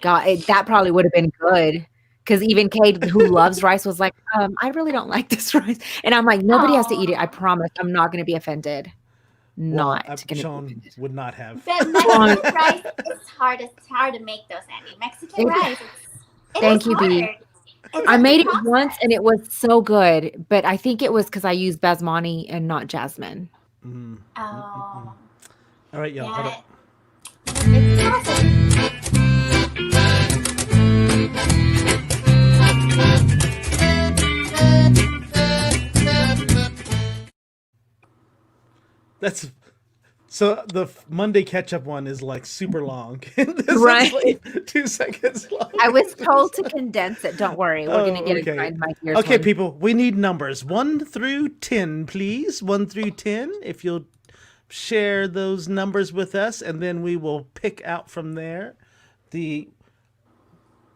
God, that probably would have been good. Because even Kate, who loves rice, was like, I really don't like this rice. And I'm like, nobody has to eat it. I promise. I'm not going to be offended. Not going to be offended. Would not have. But Mexican rice is hard. It's hard to make those, Andy. Mexican rice. Thank you, B. It's I a made it process. once and it was so good, but I think it was because I used basmati and not jasmine. Mm. Oh, All right, y'all. Hold yeah. up. It's a process. That's so the Monday Ketchup one is like super long. This Right. one's like 2 seconds long. I was told to condense it. Don't worry. We're going to Oh, get okay. inside my ears. Okay, one. people, we need numbers 1 through 10, please. 1 through 10. If you'll share those numbers with us, and then we will pick out from there the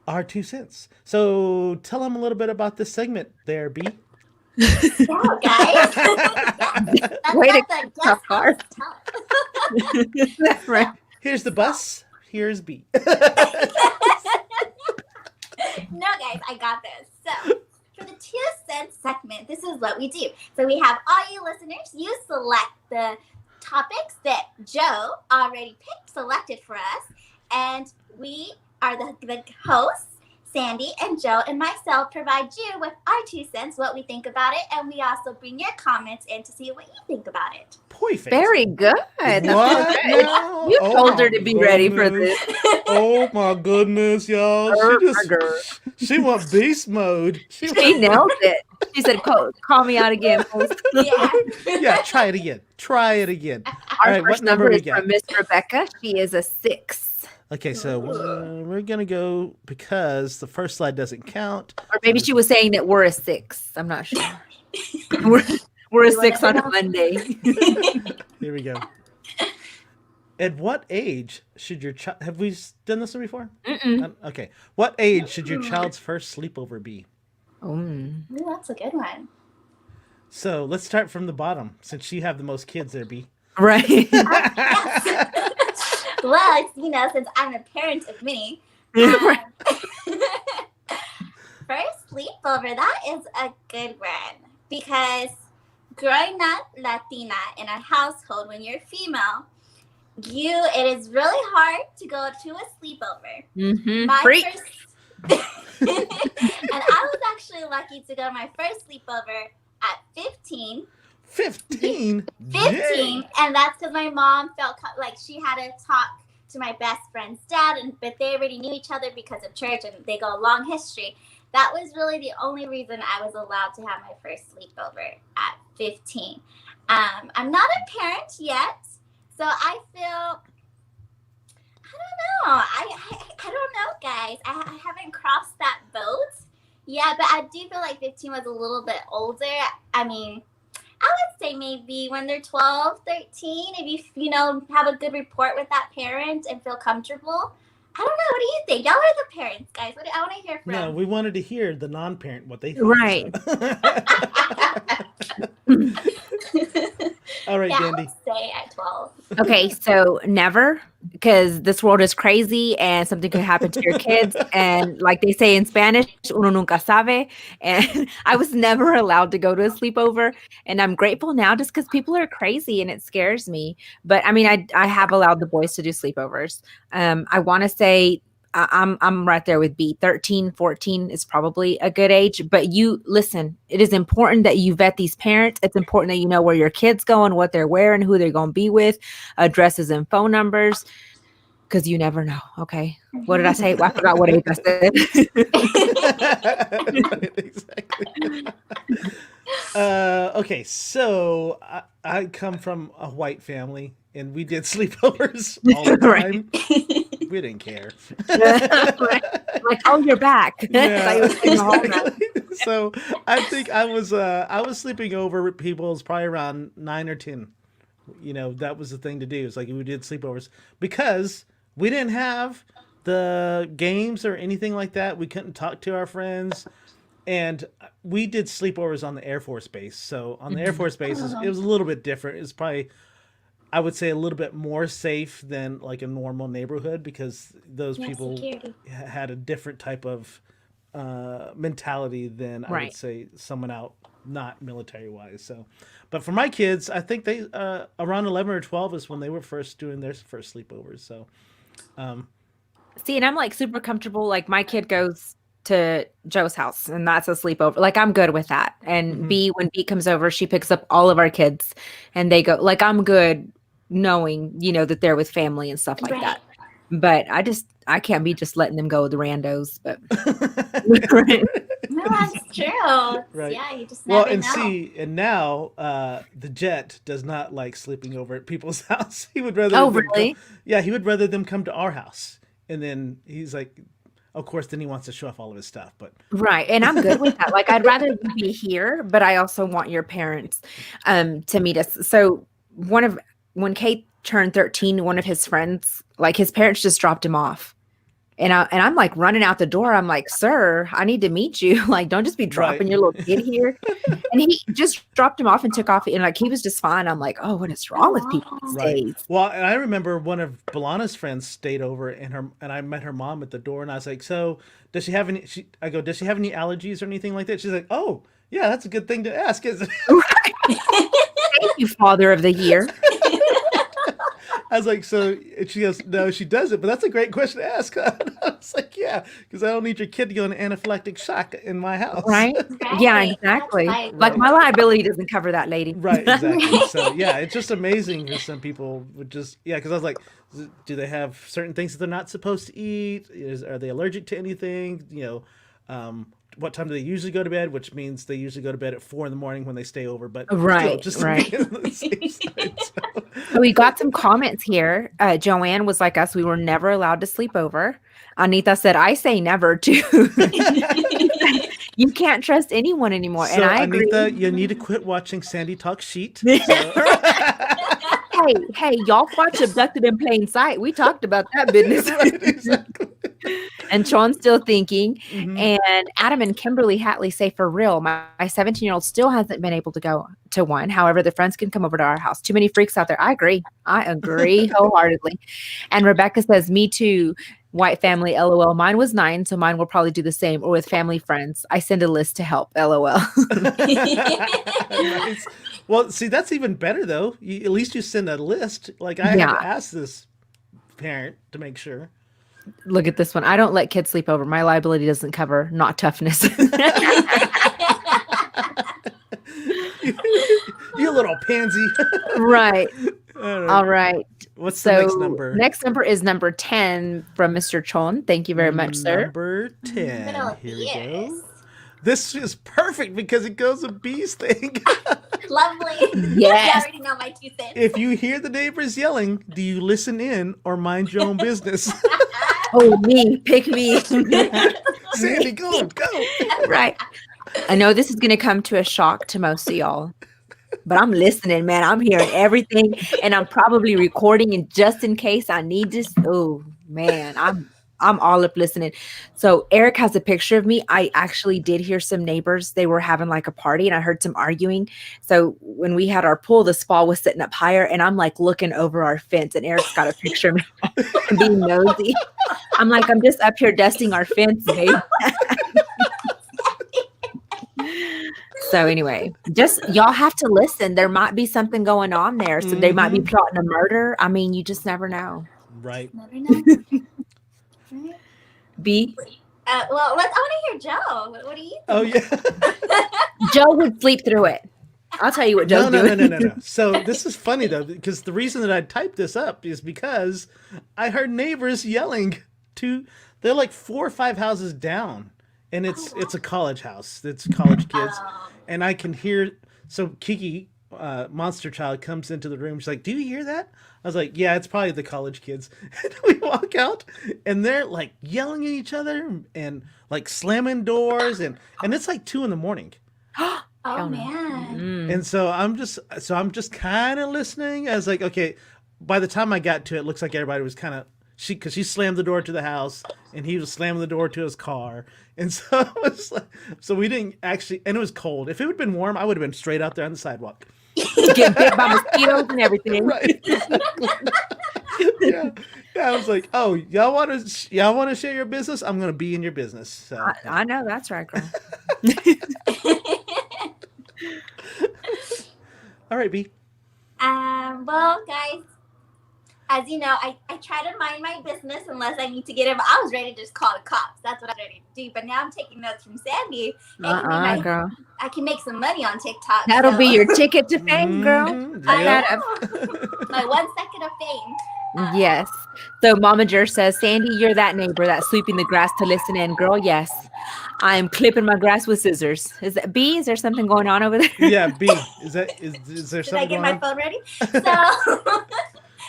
our 2 cents. So tell them a little bit about this segment there, B. So, guys, that's Way to what the tough guest card. host tell us. That's right. Here's the bus. Here's B. No, guys, I got this. So, for the 2 cent segment, this is what we do. So, we have all you listeners, you select the topics that Joe already selected for us, and we are the hosts. Sandy and Joe and myself provide you with our 2 cents, what we think about it, and we also bring your comments in to see what you think about it. Perfect. Very good. That's What so good. now? You Oh told my her to be ready for goodness. this. Oh my goodness, y'all! She went beast mode. She nailed it. She said, call me out again, host. Yeah. Yeah, try it again. Try it again. All Our right, what first number number we is got? from Miss Rebecca. She is a 6. Okay, so we're gonna go because the first slide doesn't count. Or maybe she was saying that we're a 6. I'm not sure. we're a 6 on a Monday. Here we go. At what age should your child have we done this one before? Mm-mm. Okay. What age should your child's first sleepover be? Mm. Ooh, that's a good one. So let's start from the bottom, since you have the most kids there, B. Right. Yes. Well, since I'm a parent of many, first sleepover, that is a good one. Because growing up Latina in a household, when you're female, it is really hard to go to a sleepover. Mm-hmm. My Freak. first, and I was actually lucky to go to my first sleepover at 15. 15? 15, and that's because my mom felt like she had to talk to my best friend's dad, but they already knew each other because of church and they go a long history. That was really the only reason I was allowed to have my first sleepover at 15. I'm not a parent yet, so I feel, I don't know. I don't know, guys. I haven't crossed that boat yet, but I do feel like 15 was a little bit older. I mean, I would say maybe when they're 12, 13, if you have a good rapport with that parent and feel comfortable. I don't know. What do you think? Y'all are the parents, guys. I want to hear from. No, we wanted to hear the non-parent what they thought. Right. All right, Yeah, I Dandy. would say at 12. Okay, so never, because this world is crazy and something could happen to your kids. And like they say in Spanish, uno nunca sabe. And I was never allowed to go to a sleepover. And I'm grateful now just because people are crazy and it scares me. But I mean, I have allowed the boys to do sleepovers. I want to say I'm right there with B. 13, 14 is probably a good age. But you listen, it is important that you vet these parents. It's important that you know where your kid's going, what they're wearing, who they're going to be with, addresses and phone numbers, because you never know. Okay. What did I say? I forgot what age I said. Right, exactly. Okay, so I come from a white family, and we did sleepovers all the time. Right. We didn't care. Like, oh, you're back. Yeah, Like, you were exactly. So I think I was sleeping over with people. It was probably around 9 or 10. That was the thing to do. It's like we did sleepovers because we didn't have the games or anything like that. We couldn't talk to our friends. And we did sleepovers on the Air Force Base. So on the Air Force Base, it was a little bit different. It's probably, I would say, a little bit more safe than like a normal neighborhood because those people Security. had a different type of mentality than I Right. would say someone out not military wise. So, but for my kids, I think they around 11 or 12 is when they were first doing their first sleepovers. So, See, and I'm like super comfortable. Like my kid goes to Joe's house, and that's a sleepover. Like, I'm good with that. And B, when B comes over, she picks up all of our kids, and they go. Like, I'm good knowing, that they're with family and stuff like Right. that. But I can't be just letting them go with the randos. But No, that's true. Right. Yeah, you just Well, never and know. and now the Jet does not like sleeping over at people's house. He would rather Oh, them really? he would rather them come to our house. And then he's like, of course, then he wants to show off all of his stuff. But Right. And I'm good with that. Like, I'd rather you be here, but I also want your parents to meet us. So when Kate turned 13, one of his friends, like, his parents just dropped him off. And I'm like running out the door. I'm like, sir, I need to meet you. Like, don't just be dropping Right. your little kid here. And he just dropped him off and took off. And like, he was just fine. I'm like, oh, what is wrong with people these Right. days? Well, and I remember one of Balana's friends stayed over, and I met her mom at the door, and I was like, "So, does she have any?" Does she have any allergies or anything like that? She's like, "Oh, yeah, that's a good thing to ask, isn't it?" Thank you, Father of the Year. I was like, "So," and she goes, "No, she doesn't, but that's a great question to ask." And I was like, "Yeah, because I don't need your kid to go into anaphylactic shock in my house." Right? Right. Yeah, That's exactly. right. Like, my liability doesn't cover that, lady. Right, exactly. So yeah, it's just amazing for some people would just because I was like, do they have certain things that they're not supposed to eat? Are they allergic to anything? What time do they usually go to bed? Which means they usually go to bed at 4 in the morning when they stay over. But still, Right, just to right. be on the safe side, so. So we got some comments here. Joanne was like us. We were never allowed to sleep over. Anita said, I say never too. You can't trust anyone anymore. So And I agree. Anita, you need to quit watching Sandy talk sheet. Hey, y'all watch Abducted in Plain Sight. We talked about that business. Right, exactly. And Sean's still thinking. Mhm. And Adam and Kimberly Hatley say, for real, my 17-year-old still hasn't been able to go to one. However, the friends can come over to our house. Too many freaks out there. I agree wholeheartedly. And Rebecca says, me too. White family, LOL. Mine was 9, so mine will probably do the same. Or with family friends. I send a list to help, LOL. Nice. Well, see, that's even better though. At least you send a list. Like I had Yeah. to ask this parent to make sure. Look at this one. I don't let kids sleep over. My liability doesn't cover not toughness. You little pansy. Right. All All right. What's So the next number? next number is number 10 from Mr. Chon. Thank you very much, sir. Number 10. Little Here we go. ears. This is perfect because it goes with B's thing. Lovely. Yes. You already know my 2 cents. If you hear the neighbors yelling, do you listen in or mind your own business? Oh, me. Pick me. Sandy, go. Right. I know this is going to come to a shock to most of y'all, but I'm listening, man. I'm hearing everything, and I'm probably recording, and just in case I need this. Oh, man. I'm all up listening. So Eric has a picture of me. I actually did hear some neighbors. They were having like a party and I heard some arguing. So when we had our pool, the spa was sitting up higher and I'm like looking over our fence and Eric's got a picture of me being nosy. I'm like, I'm just up here dusting our fence, babe. So anyway, just y'all have to listen. There might be something going on there. So they might be plotting a murder. I mean, you just never know. Right. Never know. Right. B. I want to hear Joe. What do you think? Oh, yeah. Joe would sleep through it. I'll tell you what Joe's No. doing. So this is funny though, because the reason that I typed this up is because I heard neighbors yelling they're like 4 or 5 houses down, and it's a college house. It's college kids, and I can hear. So Kiki, Monster Child, comes into the room. She's like, "Do you hear that?" I was like, "Yeah, it's probably the college kids." And we walk out, and they're like yelling at each other and like slamming doors, and it's like 2 in the morning. Oh Hell no. man. And so I'm just kind of listening. I was like, okay. By the time I got to it, looks like everybody was kind of because she slammed the door to the house and he was slamming the door to his car, and so it was like, so we didn't actually. And it was cold. If it would have been warm, I would have been straight out there on the sidewalk. Get bit by mosquitoes and everything. Right. Yeah. I was like, oh, y'all want to share your business? I'm gonna be in your business. So I know that's right, girl. all right, B. Well, guys, as you know, I try to mind my business unless I need to get him. I was ready to just call the cops. That's what I was ready to do. But now I'm taking notes from Sandy. Girl. I can make some money on TikTok. That'll so. be your ticket to fame, girl. I Yep. know. My 1 second of fame. Yes. So Mama Jer says, Sandy, you're that neighbor that's sweeping the grass to listen in. Girl, yes. I'm clipping my grass with scissors. Is that B? Is there something going on over there? Yeah, B. Is there Did something I get going my on? phone ready? So,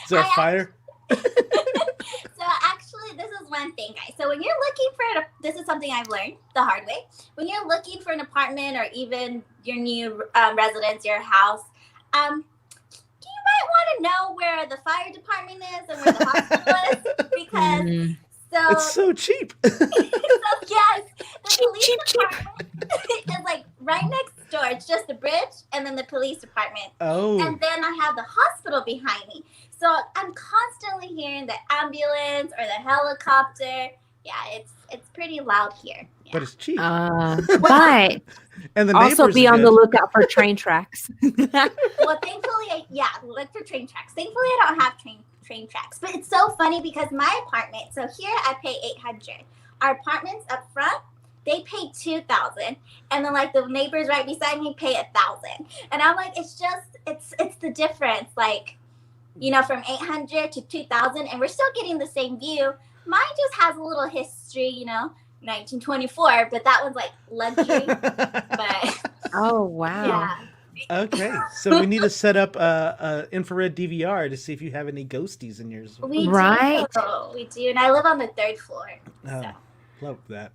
Is there a fire? so actually, this is one thing, guys. So when you're looking for this is something I've learned the hard way. When you're looking for an apartment or even your new residence, your house, you might want to know where the fire department is and where the hospital is because It's so cheap. so yes, the police cheap. department is like right next door. It's just a bridge and then the police department. Oh. And then I have the hospital behind me. So I'm constantly hearing the ambulance or the helicopter. Yeah, it's pretty loud here. Yeah. But it's cheap. But And the also neighbors be are on the good. lookout for train tracks. Well, thankfully, look for train tracks. Thankfully, I don't have train tracks. But it's so funny because my apartment, so here I pay $800. Our apartments up front, they pay $2,000, and then like the neighbors right beside me pay $1,000. And I'm like, it's the difference, like, you know, from 800 to 2,000, and we're still getting the same view. Mine just has a little history, you know, 1924, but that one's like luxury. But Oh, wow. yeah. Okay, so we need to set up a infrared DVR to see if you have any ghosties in yours. We Right. do. We do. And I live on the 3rd floor. Oh, So. love that.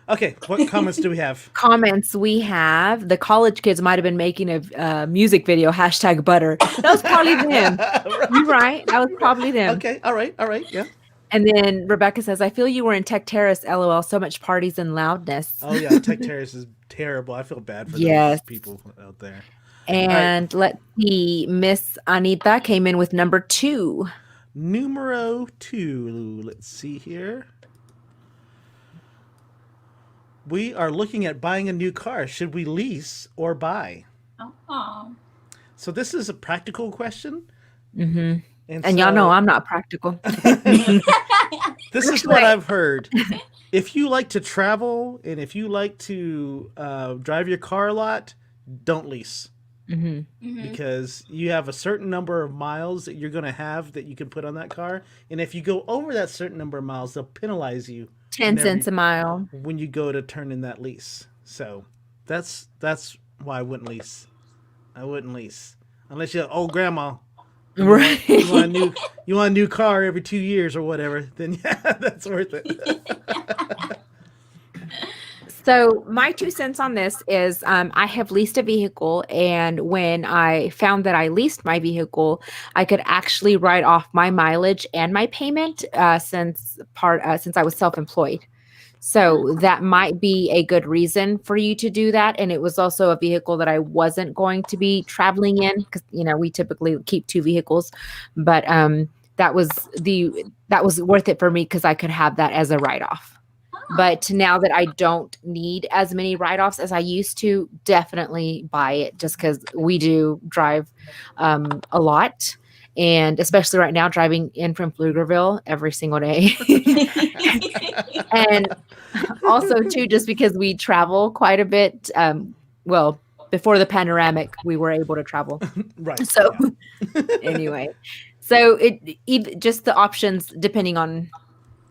Okay, what comments do we have? Comments we have. The college kids might have been making a music video, #butter. That was probably them. You're right. That was probably them. Okay, all right, yeah. And then Rebecca says, I feel you were in Tech Terrace, LOL, so much parties and loudness. Oh yeah, Tech Terrace is terrible. I feel bad for Yes. those people out there. And let's see, Miss Anita came in with number 2. Numero 2. Let's see here. We are looking at buying a new car. Should we lease or buy? Oh. So this is a practical question. Mm-hmm. And y'all so know I'm not practical. this is what I've heard. If you like to travel and if you like to drive your car a lot, don't lease. Mm-hmm. Because you have a certain number of miles that you're going to have that you can put on that car. And if you go over that certain number of miles, they'll penalize you 10 cents a mile. when you go to turn in that lease. So that's why I wouldn't lease. I wouldn't lease. Unless you're old grandma. Right. You want a new car every 2 years or whatever, then yeah, that's worth it. So my 2 cents on this is I have leased a vehicle, and when I found that I leased my vehicle, I could actually write off my mileage and my payment since I was self-employed. So that might be a good reason for you to do that. And it was also a vehicle that I wasn't going to be traveling in because, you know, we typically keep 2 vehicles, but that was worth it for me because I could have that as a write-off. But now that I don't need as many write-offs as I used to, definitely buy it just because we do drive a lot. And especially right now, driving in from Pflugerville every single day. And also, too, just because we travel quite a bit. Well, before the panoramic, we were able to travel. Right. So anyway, so it just the options depending on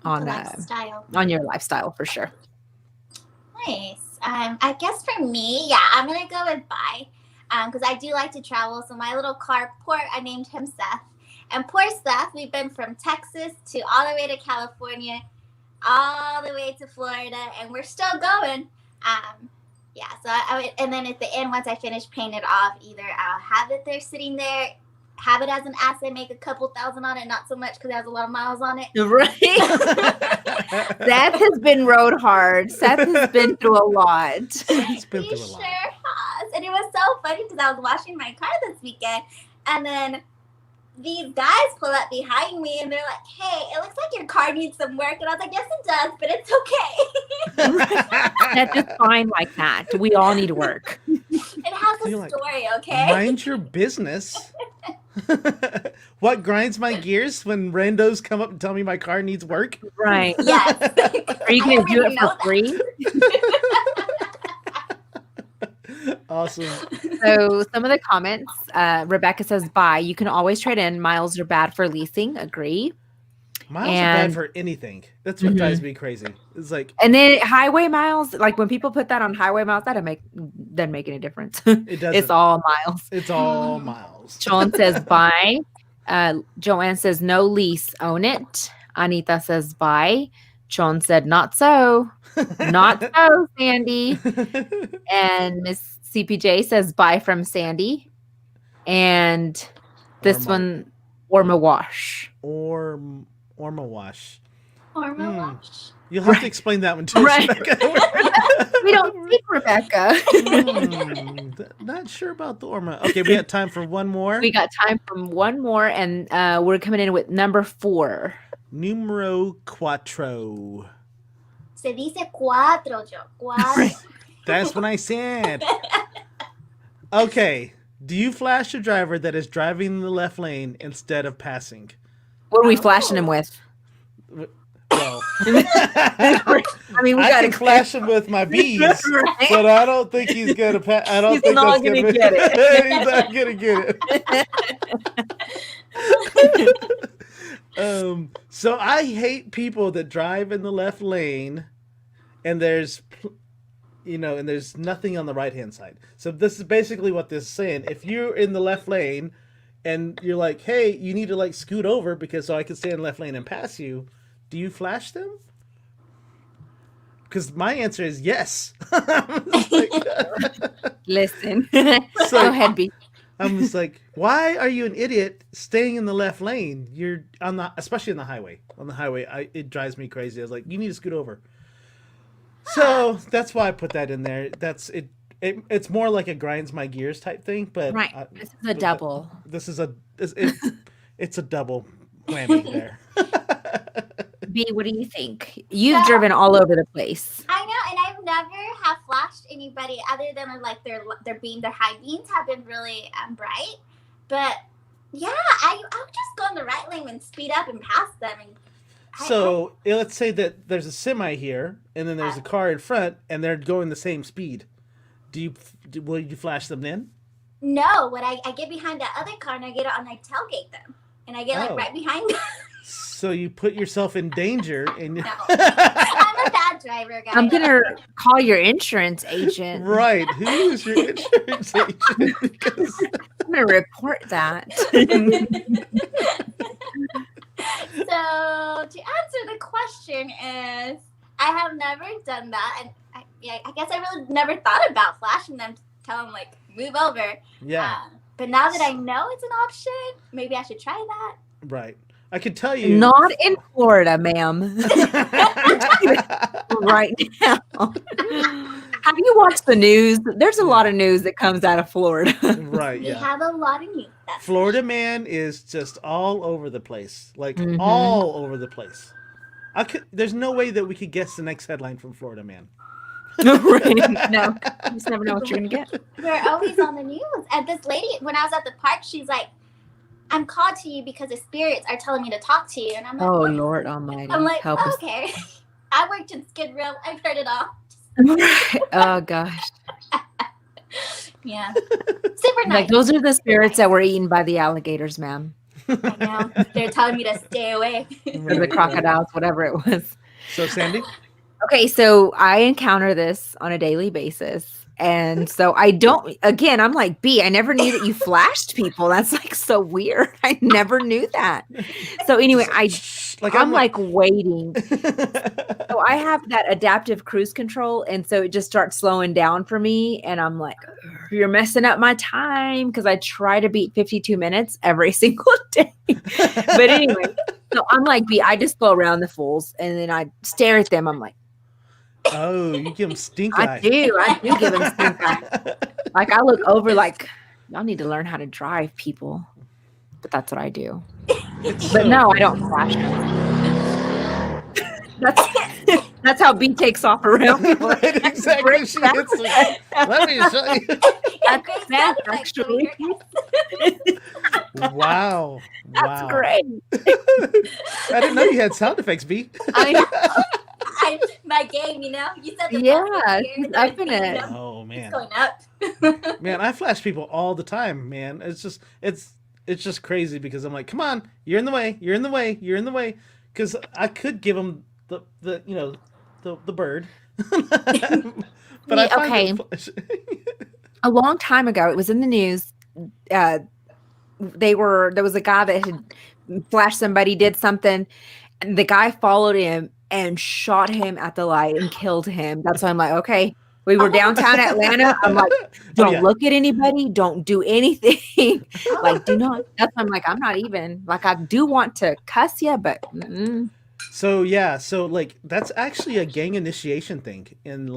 Lifestyle. on your lifestyle for sure. Nice. I guess for me, yeah, I'm gonna go with buy, because I do like to travel. So my little car, I named him Seth, and poor Seth, we've been from Texas to all the way to California, all the way to Florida, and we're still going. Yeah. So I would, and then at the end, once I finish paying it off, either I'll have it there sitting there, have it as an asset, make a couple thousand on it, not so much because it has a lot of miles on it. Right. Seth has been rode hard. Seth has been through a lot. It's been He through a lot. sure has. And it was so funny because I was washing my car this weekend, and then these guys pull up behind me and they're like, "Hey, it looks like your car needs some work." And I was like, "Yes, it does, but it's okay." That's just fine like that. We all need work. It has a You're like, story, okay? Mind your business. What grinds my gears when randos come up and tell me my car needs work? Right. Yes. Are you going to do it for free? Awesome. So some of the comments, Rebecca says, bye. You can always trade in. Miles are bad for leasing. Agree. Miles are bad And- for anything. That's what drives me crazy. It's like And then highway miles, like when people put that on highway miles, that doesn't make any difference. it doesn't. It's all miles. It's all miles. Sean says bye. Joanne says no lease, own it. Anita says bye. Sean said not so. Not so, Sandy. And Miss CPJ says bye from Sandy. And this one, Orma Wash. Or Mawash. Or wash. You'll have to explain that one too, Right. Rebecca. We don't speak Rebecca. Not sure about the Orma. Okay, we got time for one more. We got time for one more, and we're coming in with number 4. Numero cuatro. Se dice cuatro, yo. Cuatro. That's what I said. Okay. Do you flash a driver that is driving in the left lane instead of passing? What are we flashing him with? Well, I mean, we I got can flash him with my bees, but I don't think he's gonna pass. I don't He's think not that's gonna gonna get it. He's not gonna get it. So I hate people that drive in the left lane, and there's nothing on the right hand side. So this is basically what this is saying. If you're in the left lane, and you're like, hey, you need to like scoot over so I can stay in the left lane and pass you. Do you flash them? Because my answer is yes. Listen. So- Go ahead, B. I'm just like, why are you an idiot staying in the left lane? You're especially on the highway. On the highway, it drives me crazy. I was like, you need to scoot over. So that's why I put that in there. That's it. It's more like a grinds my gears type thing, but Right. This is a double. It's a double whammy there. B, what do you think? You've driven all over the place. I know, and I've never have flashed anybody other than like their high beams have been really bright. But yeah, I would just go in the right lane and speed up and pass them. And So let's say that there's a semi here, and then there's a car in front, and they're going the same speed. Will you flash them then? no, what I get behind that other car and I get it and I tailgate them, and I get like Oh. right behind them. So you put yourself in danger, and No. I'm a bad driver, guys. I'm going to call your insurance agent. right? Who is your insurance agent? Because I'm going to report that. So to answer the question is, I have never done that, and I guess I really never thought about flashing them to tell them like move over. yeah, But now that I know it's an option, maybe I should try that. right. I could tell you. Not in Florida, ma'am. Right now. Have you watched the news? There's a lot of news that comes out of Florida. Right. We Yeah. have a lot of news. Florida man is just all over the place, like Mhm. all over the place. There's no way that we could guess the next headline from Florida man. Right. No, you just never know what you're going to get. We're always on the news. And this lady, when I was at the park, she's like, I'm called to you because the spirits are telling me to talk to you. And I'm like, Oh, "What?" Lord Almighty. I'm like, help us. okay. I worked in Skid Row. I've heard it all. Oh, gosh. Yeah. Super nice. Like, those are the spirits that were eaten by the alligators, ma'am. I know. They're telling me to stay away. Or the crocodiles, whatever it was. So Sandy, Okay, so I encounter this on a daily basis. And so I'm like, B, I never knew that you flashed people. That's like so weird. I never knew that. So anyway, I'm like waiting. So I have that adaptive cruise control. And so it just starts slowing down for me. And I'm like, you're messing up my time because I try to beat 52 minutes every single day. But anyway, so I'm like, B, I just go around the fools and then I stare at them. I'm like, oh, you give him stink I eye. do give them stink eye. Like I look over like, y'all need to learn how to drive, people. But that's what I do. But no, I don't flash them. That's how B takes off around people. Right, exactly. She hits him. Let me show you. That's actually. Wow. That's Wow. great. I didn't know you had sound effects, B. I know. My game, you said the Yeah, buzzer here, she's so up it's, in it. Oh it's man. going up. Man, I flash people all the time, man. It's just crazy because I'm like, come on, you're in the way, you're in the way, you're in the way. Because I could give them the the bird, but I find Okay. A long time ago, it was in the news. Uh, there was a guy that had flashed somebody, did something, and the guy followed him and shot him at the light and killed him. That's why I'm like, okay. We were downtown Atlanta. I'm like, don't yeah. look at anybody. Don't do anything. Like, do Oh. not. That's why I'm like, I'm not even. Like, I do want to cuss you, but mm-mm. So yeah, so like that's actually a gang initiation thing in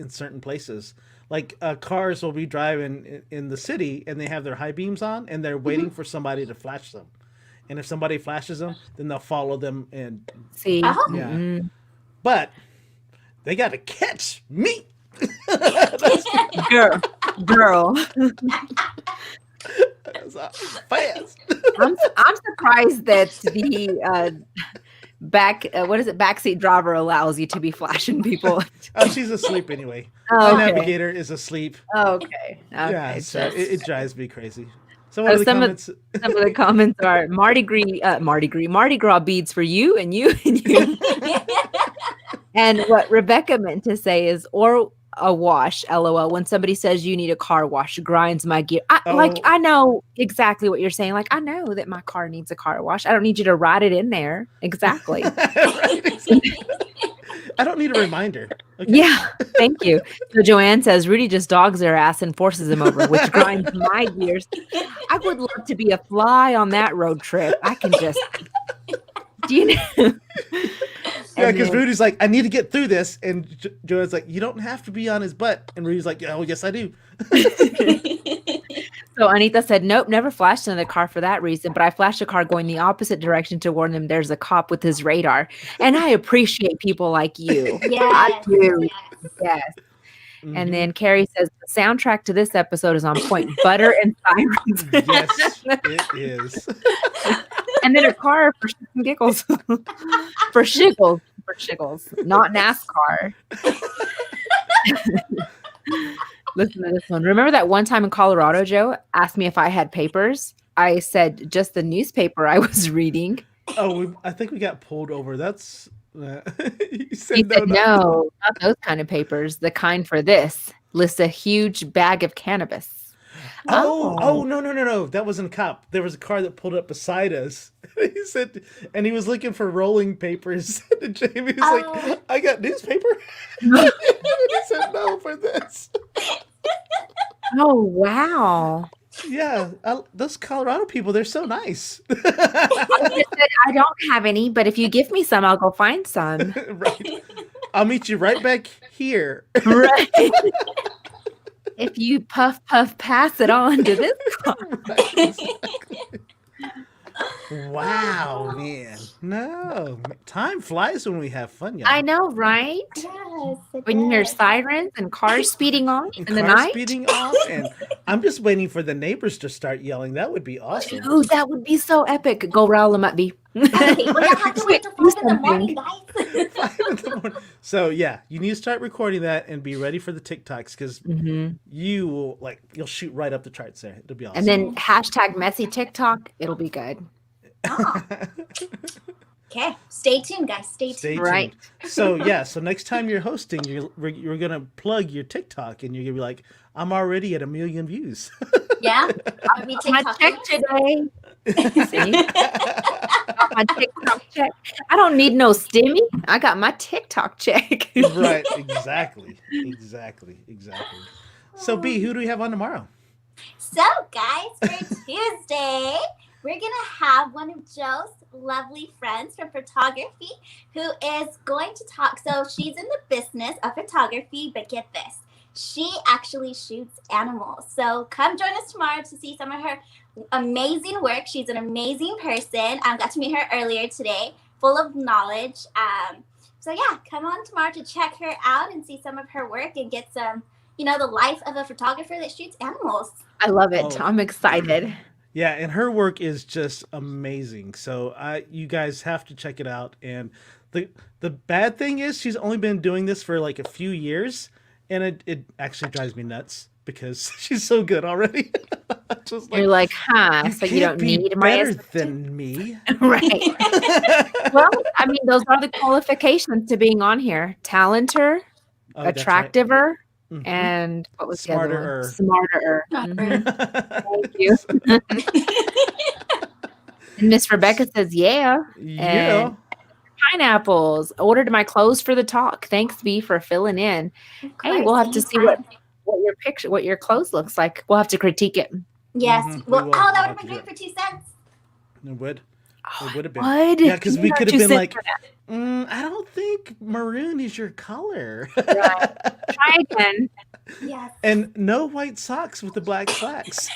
certain places. Like cars will be driving in the city and they have their high beams on and they're waiting for somebody to flash them. And if somebody flashes them, then they'll follow them and See, Oh. yeah. mm-mm. But they got to catch me. girl. That's fast. I'm surprised that the backseat driver allows you to be flashing people. Oh, she's asleep anyway. Oh, My okay. navigator is asleep. Okay. Yeah, so just- it drives me crazy. So one Oh, of the some of- comments. Some of the comments are Mardi Gras beads for you and you and you. And what Rebecca meant to say is, or a wash, LOL. When somebody says you need a car wash, grinds my gear. Oh. I know exactly what you're saying. Like, I know that my car needs a car wash. I don't need you to write it in there. Exactly. Right, exactly. I don't need a reminder. Okay. Yeah, thank you. So Joanne says Rudy just dogs their ass and forces them over, which grinds my gears. I would love to be a fly on that road trip. I can just, do you know? Yeah, And because then- Rudy's like, I need to get through this, and Joanne's like, you don't have to be on his butt, and Rudy's like, oh yes, I do. So Anita said, nope, never flashed in the car for that reason, but I flashed a car going the opposite direction to warn them there's a cop with his radar. And I appreciate people like you. I Yes. do. Yes. Yes. Mhm. And then Carrie says, the soundtrack to this episode is on point. Butter and sirens. Yes, it is. And then a car for shits and giggles. For shiggles. Not NASCAR. Listen to this one. Remember that one time in Colorado, Joe asked me if I had papers? I said just the newspaper I was reading. Oh, I think we got pulled over. That's you He said said, no, not those kind of papers. The kind for this lists a huge bag of cannabis. Oh, no. That wasn't a cop. There was a car that pulled up beside us. He said, and he was looking for rolling papers. And Jamie was Oh. like, I got newspaper. And he said, no, for this. Oh, wow. Yeah, those Colorado people, they're so nice. I just said, I don't have any, but if you give me some, I'll go find some. Right. I'll meet you right back here. Right. If you puff, pass it on to this car. Right, exactly. Wow, man. No, time flies when we have fun, y'all. I know, right? Yes. it When you hear does. sirens and cars speeding off And in the cars night. speeding off, and I'm just waiting for the neighbors to start yelling. That would be awesome. Ooh, that would be so epic. Go rile them up, B. Okay, we don't have to wait till Do 5 in the morning, something. guys. 5 in the morning. So yeah, you need to start recording that and be ready for the TikToks because Mhm. you will you'll shoot right up the charts there. It'll be awesome. And then hashtag messy TikTok. It'll be good. Oh. Okay, stay tuned, guys. Stay tuned. Stay Right. tuned. So yeah, so next time you're hosting, you're gonna plug your TikTok and you're gonna be like, I'm already at 1 million views. Yeah, I'll be My TikTok. check today. See? Got my TikTok check. I don't need no stimmy. I got my TikTok check. Right, exactly. So B, who do we have on tomorrow? So, guys, for Tuesday, we're gonna have one of Joe's lovely friends from photography who is going to talk. So she's in the business of photography, but get this, she actually shoots animals. So come join us tomorrow to see some of her amazing work. She's an amazing person. I got to meet her earlier today, full of knowledge. So yeah, come on tomorrow to check her out and see some of her work and get some, the life of a photographer that shoots animals. I love it. Oh. I'm excited. Yeah, and her work is just amazing. So you guys have to check it out. And the bad thing is she's only been doing this for like a few years, and it actually drives me nuts because she's so good already. Just You're like, huh? So you don't be need my better assistant? than me. Right. Well, I mean, those are the qualifications to being on here: talenter, Oh, that's right. attractiver, Mhm. and what was the other one? Smarter-er. Smarter. Thank you. And Miss Rebecca says, "Yeah." Yeah. And pineapples. Ordered my clothes for the talk. Thanks, B, for filling in. Hey, we'll have to see what your clothes looks like. We'll have to critique it. Yes. Mhm, we Well, will. oh, We'll that have would to have been do great for 2 cents. It would. It would have been. Would? Yeah, because we You could know, have been 2 like, cents I don't think maroon is your color. for that. Try again. Yes. And no white socks with the black slacks.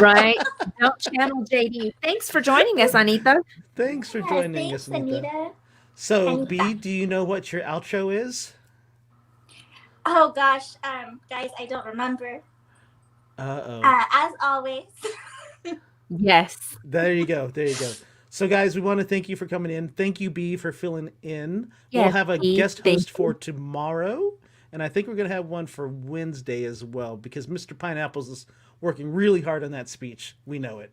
Right. Don't channel JD. Thanks for joining us, Anita. Thanks for Yes, joining thanks, us, Anita. Anita. So, Anita. B, do you know what your outro is? Oh gosh, guys, I don't remember. Uh-oh. As always. Yes. There you go. There you go. So, guys, we want to thank you for coming in. Thank you, B, for filling in. We'll Yes, have a B, guest thank host for tomorrow, and I think we're going to have one for Wednesday as well, because Mr. Pineapples is working really hard on that speech. We know it.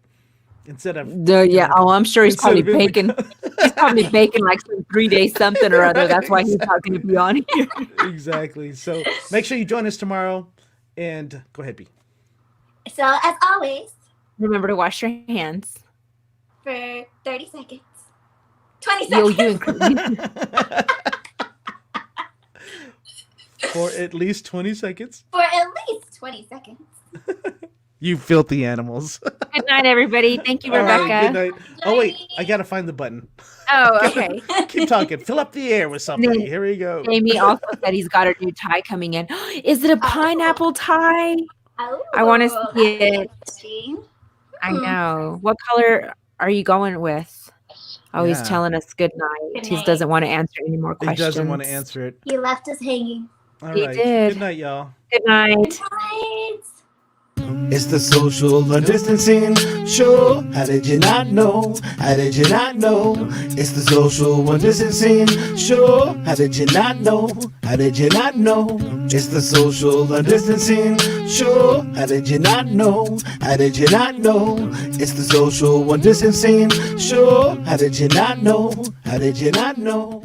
Instead of Yeah. Oh, I'm sure he's instead probably of being baking. He's probably baking like some 3-day something or other. That's why he's not going to be on here. Exactly. So make sure you join us tomorrow, and go ahead, B. So as always, Remember to wash your hands. for 30 seconds. 20 Yo, seconds. For at least 20 seconds. For at least 20 seconds. You filthy animals. Good night, everybody. Thank you, All right, Rebecca. good night. Oh, wait. I got to find the button. Oh, okay. Keep talking. Fill up the air with something. Then Here we go. Jamie also said he's got a new tie coming in. Is it a pineapple tie? Oh, I wanna see that's it. interesting. I know. What color are you going with? Oh, Yeah. he's telling us good night. Good He night. doesn't want to answer any more He questions. doesn't want to answer it. He left us hanging. All He right. did. Good night, y'all. Good night. Right. It's the social distancing show. How did you not know? How did you not know? It's the social distancing show. How did you not know? How did you not know? It's the social distancing show. How did you not know? How did you not know? It's the social distancing show. How did you not know? How did you not know?